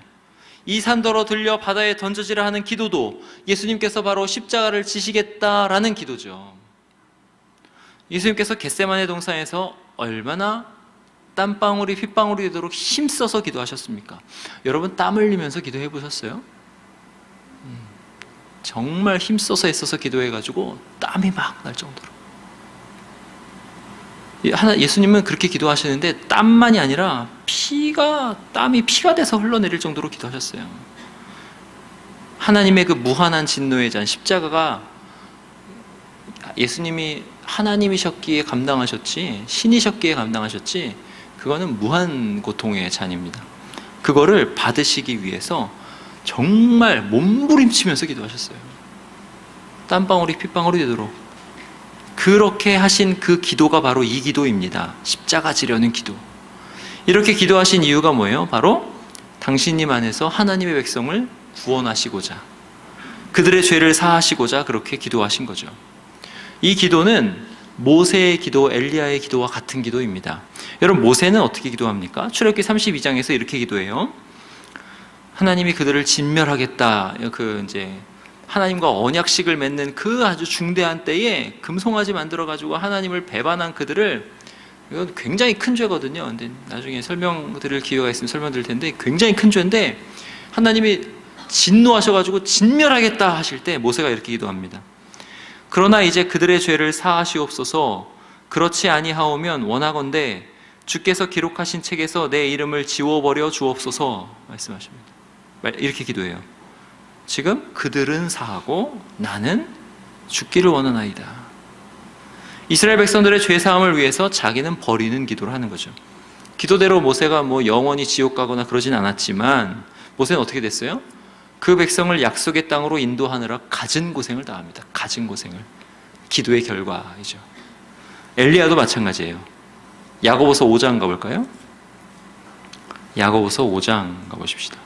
이 산더러 들려 바다에 던져지라 하는 기도도 예수님께서 바로 십자가를 지시겠다라는 기도죠. 예수님께서 겟세마네 동산에서 얼마나 땀방울이 핏방울이 되도록 힘써서 기도하셨습니까? 여러분 땀 흘리면서 기도해 보셨어요? 정말 힘써서 애써서 기도해가지고 땀이 막 날 정도로. 예수님은 그렇게 기도하시는데 땀만이 아니라 땀이 피가 돼서 흘러내릴 정도로 기도하셨어요. 하나님의 그 무한한 진노의 잔, 십자가가 예수님이 하나님이셨기에 감당하셨지 신이셨기에 감당하셨지 그거는 무한 고통의 잔입니다. 그거를 받으시기 위해서 정말 몸부림치면서 기도하셨어요. 땀방울이 핏방울이 되도록. 그렇게 하신 그 기도가 바로 이 기도입니다. 십자가 지려는 기도. 이렇게 기도하신 이유가 뭐예요? 바로 당신님 안에서 하나님의 백성을 구원하시고자, 그들의 죄를 사하시고자 그렇게 기도하신 거죠. 이 기도는 모세의 기도, 엘리야의 기도와 같은 기도입니다. 여러분, 모세는 어떻게 기도합니까? 출애굽기 32장에서 이렇게 기도해요. 하나님이 그들을 진멸하겠다. 하나님과 언약식을 맺는 그 아주 중대한 때에 금송아지 만들어가지고 하나님을 배반한 그들을, 이건 굉장히 큰 죄거든요. 근데 나중에 설명드릴 기회가 있으면 설명드릴 텐데 굉장히 큰 죄인데 하나님이 진노하셔가지고 진멸하겠다 하실 때 모세가 이렇게 기도합니다. 그러나 이제 그들의 죄를 사하시옵소서. 그렇지 아니하오면 원하건대 주께서 기록하신 책에서 내 이름을 지워버려 주옵소서 말씀하십니다. 이렇게 기도해요. 지금 그들은 사하고 나는 죽기를 원하나이다. 이스라엘 백성들의 죄 사함을 위해서 자기는 버리는 기도를 하는 거죠. 기도대로 모세가 영원히 지옥 가거나 그러진 않았지만 모세는 어떻게 됐어요? 그 백성을 약속의 땅으로 인도하느라 갖은 고생을 당합니다. 갖은 고생을. 기도의 결과이죠. 엘리야도 마찬가지예요. 야고보서 5장 가볼까요? 야고보서 5장 가보십시다.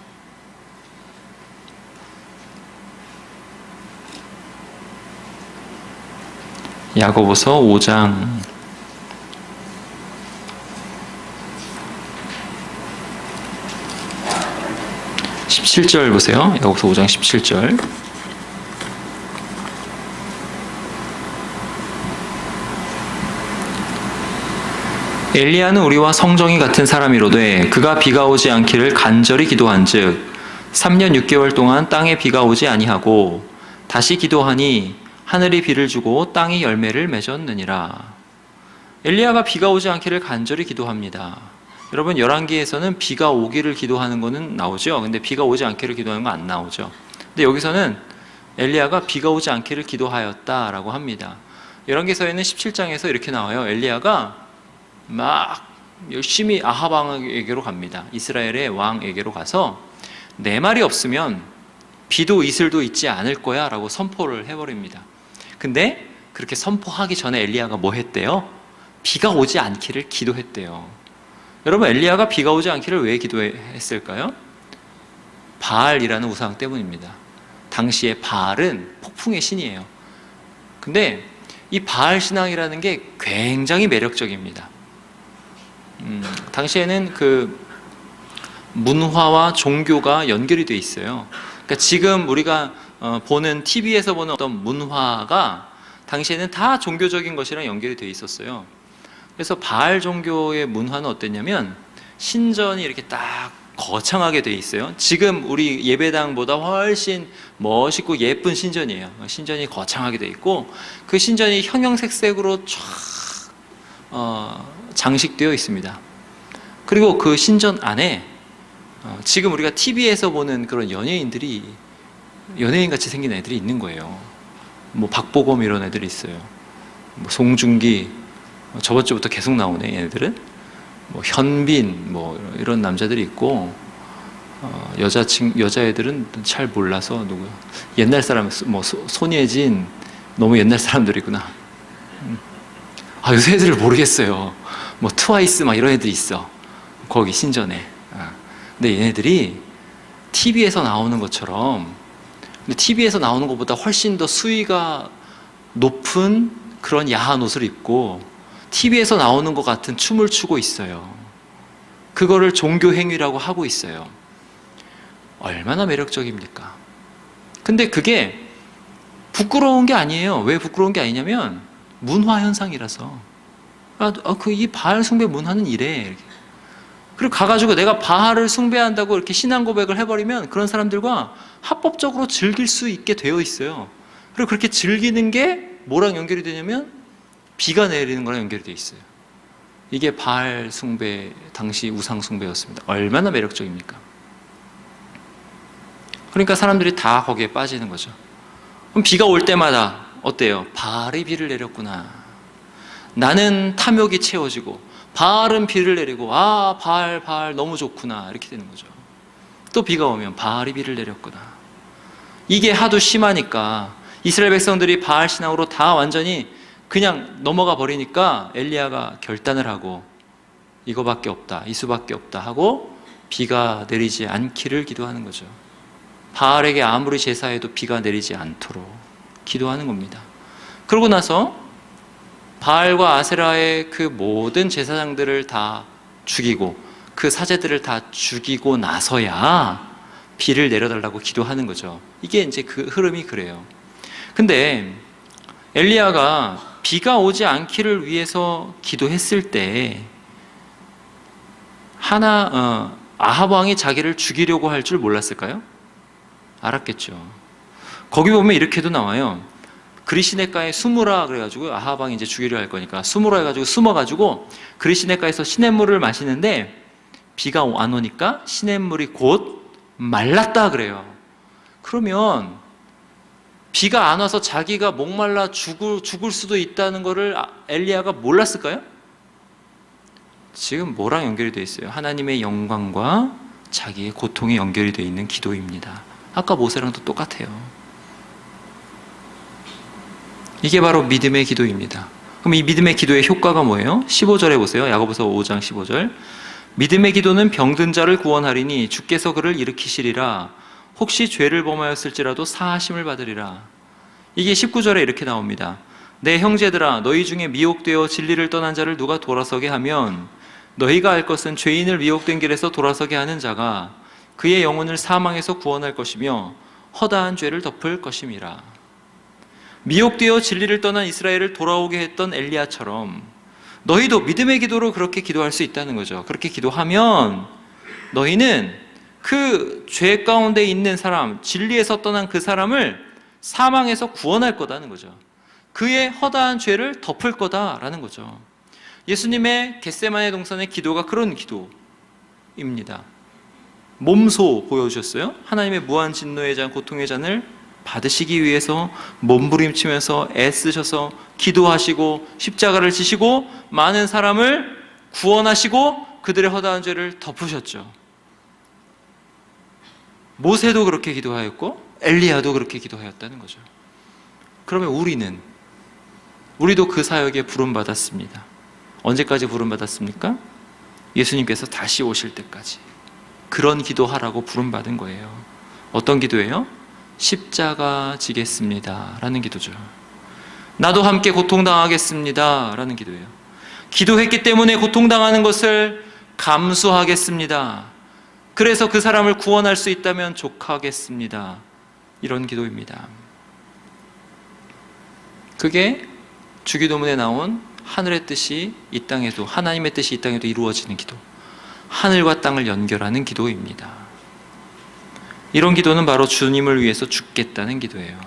야고보서 5장 17절 보세요. 야고보서 5장 17절. 엘리야는 우리와 성정이 같은 사람이로되 그가 비가 오지 않기를 간절히 기도한즉 3년 6개월 동안 땅에 비가 오지 아니하고 다시 기도하니 하늘이 비를 주고 땅이 열매를 맺었느니라. 엘리야가 비가 오지 않기를 간절히 기도합니다. 여러분 열왕기에서는 비가 오기를 기도하는 거는 나오죠. 근데 비가 오지 않기를 기도하는 거 안 나오죠. 근데 여기서는 엘리야가 비가 오지 않기를 기도하였다라고 합니다. 열왕기서에는 17장에서 이렇게 나와요. 엘리야가 막 열심히 아합 왕에게로 갑니다. 이스라엘의 왕에게로 가서 내 말이 없으면 비도 이슬도 있지 않을 거야 라고 선포를 해버립니다. 근데 그렇게 선포하기 전에 엘리야가 뭐 했대요? 비가 오지 않기를 기도했대요. 여러분 엘리야가 비가 오지 않기를 왜 기도했을까요? 바알이라는 우상 때문입니다. 당시에 바알은 폭풍의 신이에요. 근데 이 바알 신앙이라는 게 굉장히 매력적입니다. 당시에는 그 문화와 종교가 연결이 돼 있어요. 그러니까 지금 우리가 보는 TV에서 보는 어떤 문화가 당시에는 다 종교적인 것이랑 연결이 돼 있었어요. 그래서 바알 종교의 문화는 어땠냐면 신전이 이렇게 딱 거창하게 돼 있어요. 지금 우리 예배당보다 훨씬 멋있고 예쁜 신전이에요. 신전이 거창하게 돼 있고 그 신전이 형형색색으로 쫙 장식되어 있습니다. 그리고 그 신전 안에 지금 우리가 TV에서 보는 그런 연예인같이 생긴 애들이 있는 거예요. 뭐 박보검 이런 애들이 있어요. 뭐 송중기, 저번 주부터 계속 나오네 얘네들은. 뭐 현빈 뭐 이런 남자들이 있고 여자애들은 잘 몰라서 누구 옛날 사람 뭐 손예진 너무 옛날 사람들이구나. 요새 애들을 모르겠어요. 뭐 트와이스 막 이런 애들이 있어. 거기 신전에. 근데 얘네들이 TV에서 나오는 것처럼, 근데 TV에서 나오는 것보다 훨씬 더 수위가 높은 그런 야한 옷을 입고 TV에서 나오는 것 같은 춤을 추고 있어요. 그거를 종교 행위라고 하고 있어요. 얼마나 매력적입니까? 근데 그게 부끄러운 게 아니에요. 왜 부끄러운 게 아니냐면 문화 현상이라서. 이 바알 숭배 문화는 이래. 이렇게. 그리고 가가지고 내가 바알을 숭배한다고 이렇게 신앙 고백을 해버리면 그런 사람들과 합법적으로 즐길 수 있게 되어 있어요. 그리고 그렇게 즐기는 게 뭐랑 연결이 되냐면 비가 내리는 거랑 연결이 되어 있어요. 이게 바알 숭배, 당시 우상 숭배였습니다. 얼마나 매력적입니까? 그러니까 사람들이 다 거기에 빠지는 거죠. 그럼 비가 올 때마다 어때요? 바알이 비를 내렸구나. 나는 탐욕이 채워지고 바알은 비를 내리고 바알 너무 좋구나 이렇게 되는 거죠. 또 비가 오면 바알이 비를 내렸구나. 이게 하도 심하니까 이스라엘 백성들이 바알 신앙으로 다 완전히 그냥 넘어가 버리니까 엘리야가 결단을 하고 이거밖에 없다, 이 수밖에 없다 하고 비가 내리지 않기를 기도하는 거죠. 바알에게 아무리 제사해도 비가 내리지 않도록 기도하는 겁니다. 그러고 나서 바알과 아세라의 그 모든 제사장들을 다 죽이고 그 사제들을 다 죽이고 나서야 비를 내려달라고 기도하는 거죠. 이게 이제 그 흐름이 그래요. 근데 엘리야가 비가 오지 않기를 위해서 기도했을 때 아합 왕이 자기를 죽이려고 할 줄 몰랐을까요? 알았겠죠. 거기 보면 이렇게도 나와요. 그리시네가에 숨으라 그래가지고 아합 왕이 이제 죽이려 할 거니까 숨으라 해가지고 숨어가지고 그리시네가에서 시냇물을 마시는데 비가 안 오니까 시냇물이 곧 말랐다 그래요. 그러면 비가 안 와서 자기가 목말라 죽을 수도 있다는 것을 엘리야가 몰랐을까요? 지금 뭐랑 연결이 되어 있어요? 하나님의 영광과 자기의 고통에 연결이 되어 있는 기도입니다. 아까 모세랑도 똑같아요. 이게 바로 믿음의 기도입니다. 그럼 이 믿음의 기도의 효과가 뭐예요? 15절에 보세요. 야고보서 5장 15절. 믿음의 기도는 병든 자를 구원하리니 주께서 그를 일으키시리라. 혹시 죄를 범하였을지라도 사하심을 받으리라. 이게 19절에 이렇게 나옵니다. 내 형제들아, 너희 중에 미혹되어 진리를 떠난 자를 누가 돌아서게 하면 너희가 알 것은 죄인을 미혹된 길에서 돌아서게 하는 자가 그의 영혼을 사망에서 구원할 것이며 허다한 죄를 덮을 것임이라. 미혹되어 진리를 떠난 이스라엘을 돌아오게 했던 엘리야처럼 너희도 믿음의 기도로 그렇게 기도할 수 있다는 거죠. 그렇게 기도하면 너희는 그 죄 가운데 있는 사람, 진리에서 떠난 그 사람을 사망에서 구원할 거다는 거죠. 그의 허다한 죄를 덮을 거다라는 거죠. 예수님의 겟세마네 동산의 기도가 그런 기도입니다. 몸소 보여주셨어요. 하나님의 무한 진노의 잔, 고통의 잔을 받으시기 위해서 몸부림치면서 애쓰셔서 기도하시고 십자가를 지시고 많은 사람을 구원하시고 그들의 허다한 죄를 덮으셨죠. 모세도 그렇게 기도하였고 엘리야도 그렇게 기도하였다는 거죠. 그러면 우리도 그 사역에 부름받았습니다. 언제까지 부름받았습니까? 예수님께서 다시 오실 때까지 그런 기도하라고 부름받은 거예요. 어떤 기도예요? 십자가 지겠습니다 라는 기도죠. 나도 함께 고통당하겠습니다 라는 기도예요. 기도했기 때문에 고통당하는 것을 감수하겠습니다. 그래서 그 사람을 구원할 수 있다면 족하겠습니다. 이런 기도입니다. 그게 주기도문에 나온 하늘의 뜻이 이 땅에도, 하나님의 뜻이 이 땅에도 이루어지는 기도, 하늘과 땅을 연결하는 기도입니다. 이런 기도는 바로 주님을 위해서 죽겠다는 기도예요.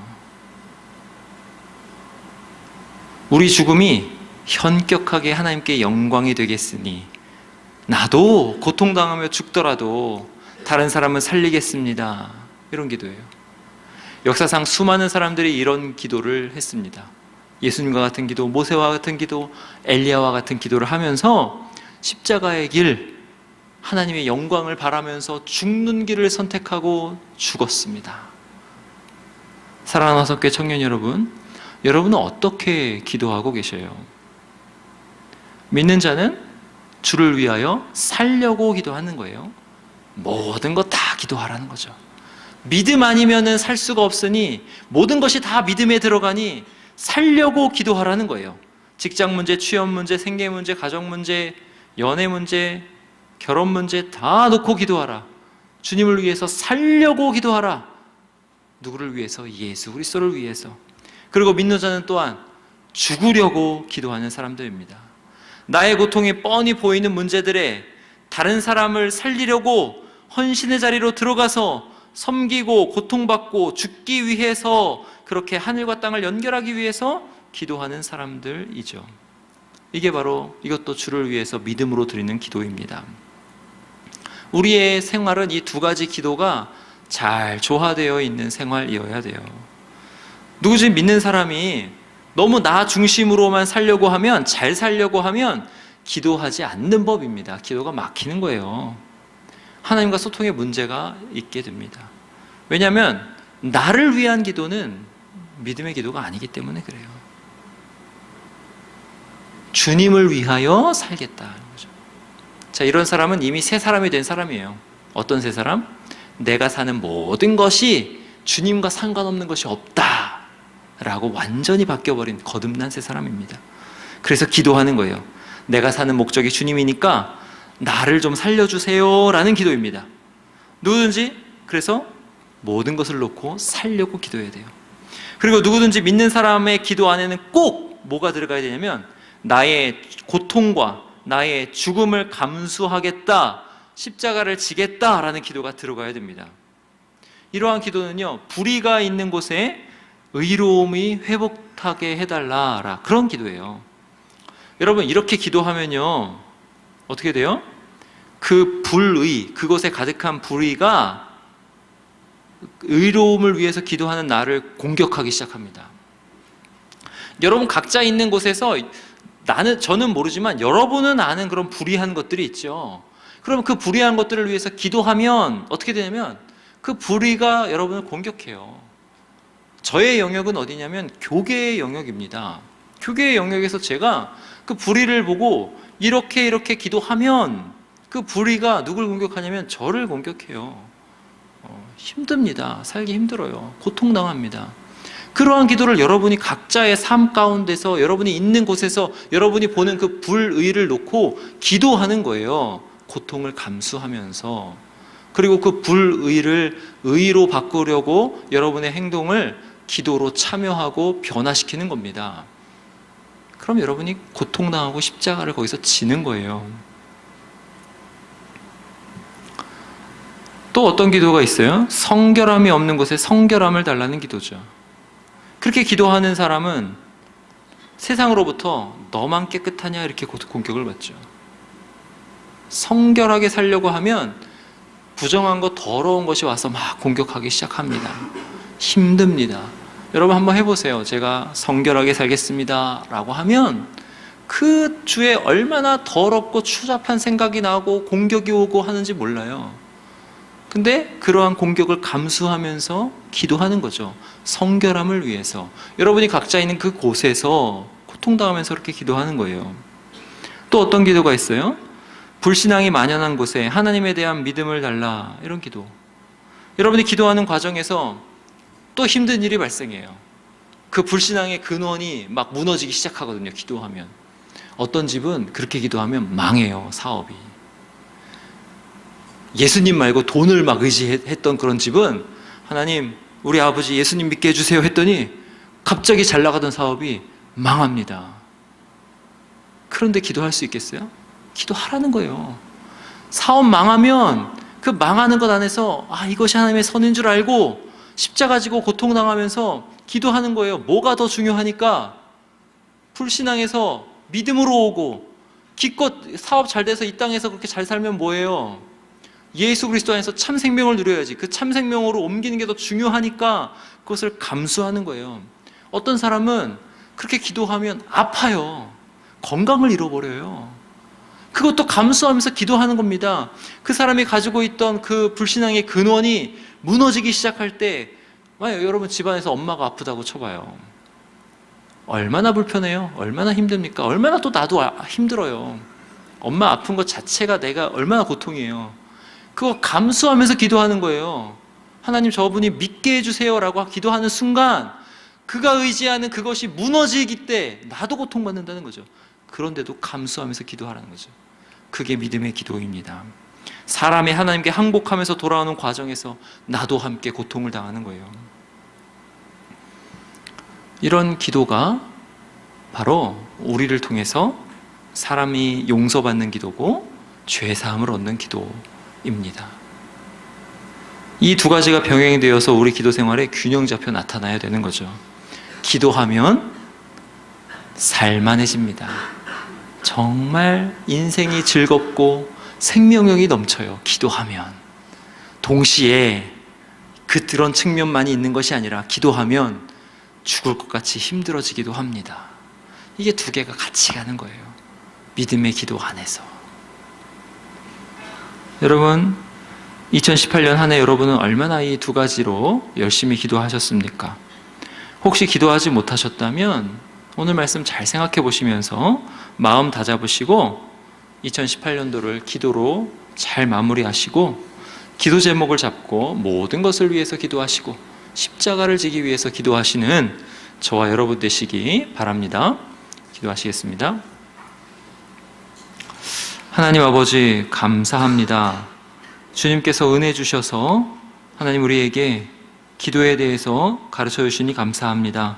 우리 죽음이 현격하게 하나님께 영광이 되겠으니 나도 고통당하며 죽더라도 다른 사람은 살리겠습니다. 이런 기도예요. 역사상 수많은 사람들이 이런 기도를 했습니다. 예수님과 같은 기도, 모세와 같은 기도, 엘리야와 같은 기도를 하면서 십자가의 길, 하나님의 영광을 바라면서 죽는 길을 선택하고 죽었습니다. 사랑하는 화성교회 청년 여러분, 여러분은 어떻게 기도하고 계셔요? 믿는 자는 주를 위하여 살려고 기도하는 거예요. 모든 것 다 기도하라는 거죠. 믿음 아니면은 살 수가 없으니 모든 것이 다 믿음에 들어가니 살려고 기도하라는 거예요. 직장 문제, 취업 문제, 생계 문제, 가정 문제, 연애 문제, 결혼 문제 다 놓고 기도하라. 주님을 위해서 살려고 기도하라. 누구를 위해서? 예수 그리스도를 위해서. 그리고 믿는 자는 또한 죽으려고 기도하는 사람들입니다. 나의 고통이 뻔히 보이는 문제들에 다른 사람을 살리려고 헌신의 자리로 들어가서 섬기고 고통받고 죽기 위해서 그렇게 하늘과 땅을 연결하기 위해서 기도하는 사람들이죠. 이게 바로 이것도 주를 위해서 믿음으로 드리는 기도입니다. 우리의 생활은 이 두 가지 기도가 잘 조화되어 있는 생활이어야 돼요. 누구지 믿는 사람이 너무 나 중심으로만 살려고 하면, 잘 살려고 하면 기도하지 않는 법입니다. 기도가 막히는 거예요. 하나님과 소통에 문제가 있게 됩니다. 왜냐하면 나를 위한 기도는 믿음의 기도가 아니기 때문에 그래요. 주님을 위하여 살겠다. 자, 이런 사람은 이미 새 사람이 된 사람이에요. 어떤 새 사람? 내가 사는 모든 것이 주님과 상관없는 것이 없다 라고 완전히 바뀌어버린 거듭난 새 사람입니다. 그래서 기도하는 거예요. 내가 사는 목적이 주님이니까 나를 좀 살려주세요 라는 기도입니다. 누구든지 그래서 모든 것을 놓고 살려고 기도해야 돼요. 그리고 누구든지 믿는 사람의 기도 안에는 꼭 뭐가 들어가야 되냐면 나의 고통과 나의 죽음을 감수하겠다, 십자가를 지겠다라는 기도가 들어가야 됩니다. 이러한 기도는요, 불의가 있는 곳에 의로움이 회복하게 해달라, 그런 기도예요. 여러분, 이렇게 기도하면요 어떻게 돼요? 그 불의, 그것에 가득한 불의가 의로움을 위해서 기도하는 나를 공격하기 시작합니다. 여러분 각자 있는 곳에서 저는 모르지만 여러분은 아는 그런 불의한 것들이 있죠. 그럼 그 불의한 것들을 위해서 기도하면 어떻게 되냐면 그 불의가 여러분을 공격해요. 저의 영역은 어디냐면 교계의 영역입니다. 교계의 영역에서 제가 그 불의를 보고 이렇게 기도하면 그 불의가 누굴 공격하냐면 저를 공격해요. 힘듭니다. 살기 힘들어요. 고통당합니다. 그러한 기도를 여러분이 각자의 삶 가운데서 여러분이 있는 곳에서 여러분이 보는 그 불의를 놓고 기도하는 거예요. 고통을 감수하면서. 그리고 그 불의를 의로 바꾸려고 여러분의 행동을 기도로 참여하고 변화시키는 겁니다. 그럼 여러분이 고통당하고 십자가를 거기서 지는 거예요. 또 어떤 기도가 있어요? 성결함이 없는 곳에 성결함을 달라는 기도죠. 그렇게 기도하는 사람은 세상으로부터 너만 깨끗하냐 이렇게 공격을 받죠. 성결하게 살려고 하면 부정한 것, 더러운 것이 와서 막 공격하기 시작합니다. 힘듭니다. 여러분 한번 해보세요. 제가 성결하게 살겠습니다 라고 하면 그 주에 얼마나 더럽고 추잡한 생각이 나고 공격이 오고 하는지 몰라요. 근데 그러한 공격을 감수하면서 기도하는 거죠. 성결함을 위해서. 여러분이 각자 있는 그 곳에서 고통당하면서 그렇게 기도하는 거예요. 또 어떤 기도가 있어요? 불신앙이 만연한 곳에 하나님에 대한 믿음을 달라, 이런 기도. 여러분이 기도하는 과정에서 또 힘든 일이 발생해요. 그 불신앙의 근원이 막 무너지기 시작하거든요. 기도하면. 어떤 집은 그렇게 기도하면 망해요. 사업이. 예수님 말고 돈을 막 의지했던 그런 집은 하나님 우리 아버지 예수님 믿게 해주세요 했더니 갑자기 잘 나가던 사업이 망합니다. 그런데 기도할 수 있겠어요? 기도하라는 거예요. 사업 망하면 그 망하는 것 안에서 이것이 하나님의 선인 줄 알고 십자가 지고 고통당하면서 기도하는 거예요. 뭐가 더 중요하니까 불신앙에서 믿음으로 오고 기껏 사업 잘 돼서 이 땅에서 그렇게 잘 살면 뭐예요? 예수 그리스도 안에서 참 생명을 누려야지. 그 참 생명으로 옮기는 게 더 중요하니까 그것을 감수하는 거예요. 어떤 사람은 그렇게 기도하면 아파요. 건강을 잃어버려요. 그것도 감수하면서 기도하는 겁니다. 그 사람이 가지고 있던 그 불신앙의 근원이 무너지기 시작할 때, 만약 여러분 집안에서 엄마가 아프다고 쳐봐요. 얼마나 불편해요? 얼마나 힘듭니까? 얼마나 또 나도 힘들어요. 엄마 아픈 것 자체가 내가 얼마나 고통이에요. 그거 감수하면서 기도하는 거예요. 하나님 저분이 믿게 해주세요 라고 기도하는 순간 그가 의지하는 그것이 무너지기 때 나도 고통받는다는 거죠. 그런데도 감수하면서 기도하라는 거죠. 그게 믿음의 기도입니다. 사람이 하나님께 항복하면서 돌아오는 과정에서 나도 함께 고통을 당하는 거예요. 이런 기도가 바로 우리를 통해서 사람이 용서받는 기도고 죄사함을 얻는 기도입니다. 이 두 가지가 병행되어서 우리 기도 생활에 균형 잡혀 나타나야 되는 거죠. 기도하면 살만해집니다. 정말 인생이 즐겁고 생명력이 넘쳐요. 기도하면. 동시에 그런 측면만이 있는 것이 아니라 기도하면 죽을 것 같이 힘들어지기도 합니다. 이게 두 개가 같이 가는 거예요. 믿음의 기도 안에서. 여러분 2018년 한 해 여러분은 얼마나 이 두 가지로 열심히 기도하셨습니까? 혹시 기도하지 못하셨다면 오늘 말씀 잘 생각해 보시면서 마음 다잡으시고 2018년도를 기도로 잘 마무리하시고 기도 제목을 잡고 모든 것을 위해서 기도하시고 십자가를 지기 위해서 기도하시는 저와 여러분 되시기 바랍니다. 기도하시겠습니다. 하나님 아버지 감사합니다. 주님께서 은혜 주셔서 하나님 우리에게 기도에 대해서 가르쳐 주시니 감사합니다.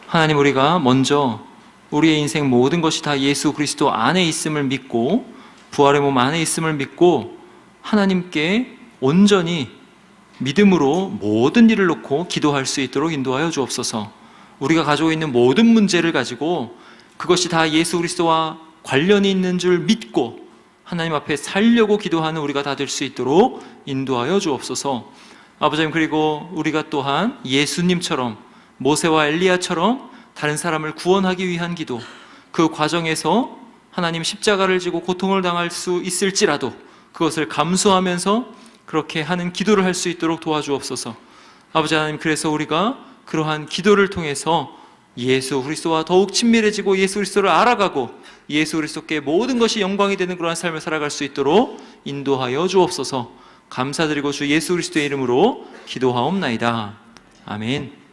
하나님 우리가 먼저 우리의 인생 모든 것이 다 예수 그리스도 안에 있음을 믿고 부활의 몸 안에 있음을 믿고 하나님께 온전히 믿음으로 모든 일을 놓고 기도할 수 있도록 인도하여 주옵소서. 우리가 가지고 있는 모든 문제를 가지고 그것이 다 예수 그리스도와 관련이 있는 줄 믿고 하나님 앞에 살려고 기도하는 우리가 다 될 수 있도록 인도하여 주옵소서. 아버지, 그리고 우리가 또한 예수님처럼, 모세와 엘리야처럼 다른 사람을 구원하기 위한 기도, 그 과정에서 하나님 십자가를 지고 고통을 당할 수 있을지라도 그것을 감수하면서 그렇게 하는 기도를 할 수 있도록 도와주옵소서. 아버지 하나님, 그래서 우리가 그러한 기도를 통해서 예수 그리스도와 더욱 친밀해지고 예수 그리스도를 알아가고 예수 그리스도께 모든 것이 영광이 되는 그러한 삶을 살아갈 수 있도록 인도하여 주옵소서. 감사드리고 주 예수 그리스도의 이름으로 기도하옵나이다. 아멘.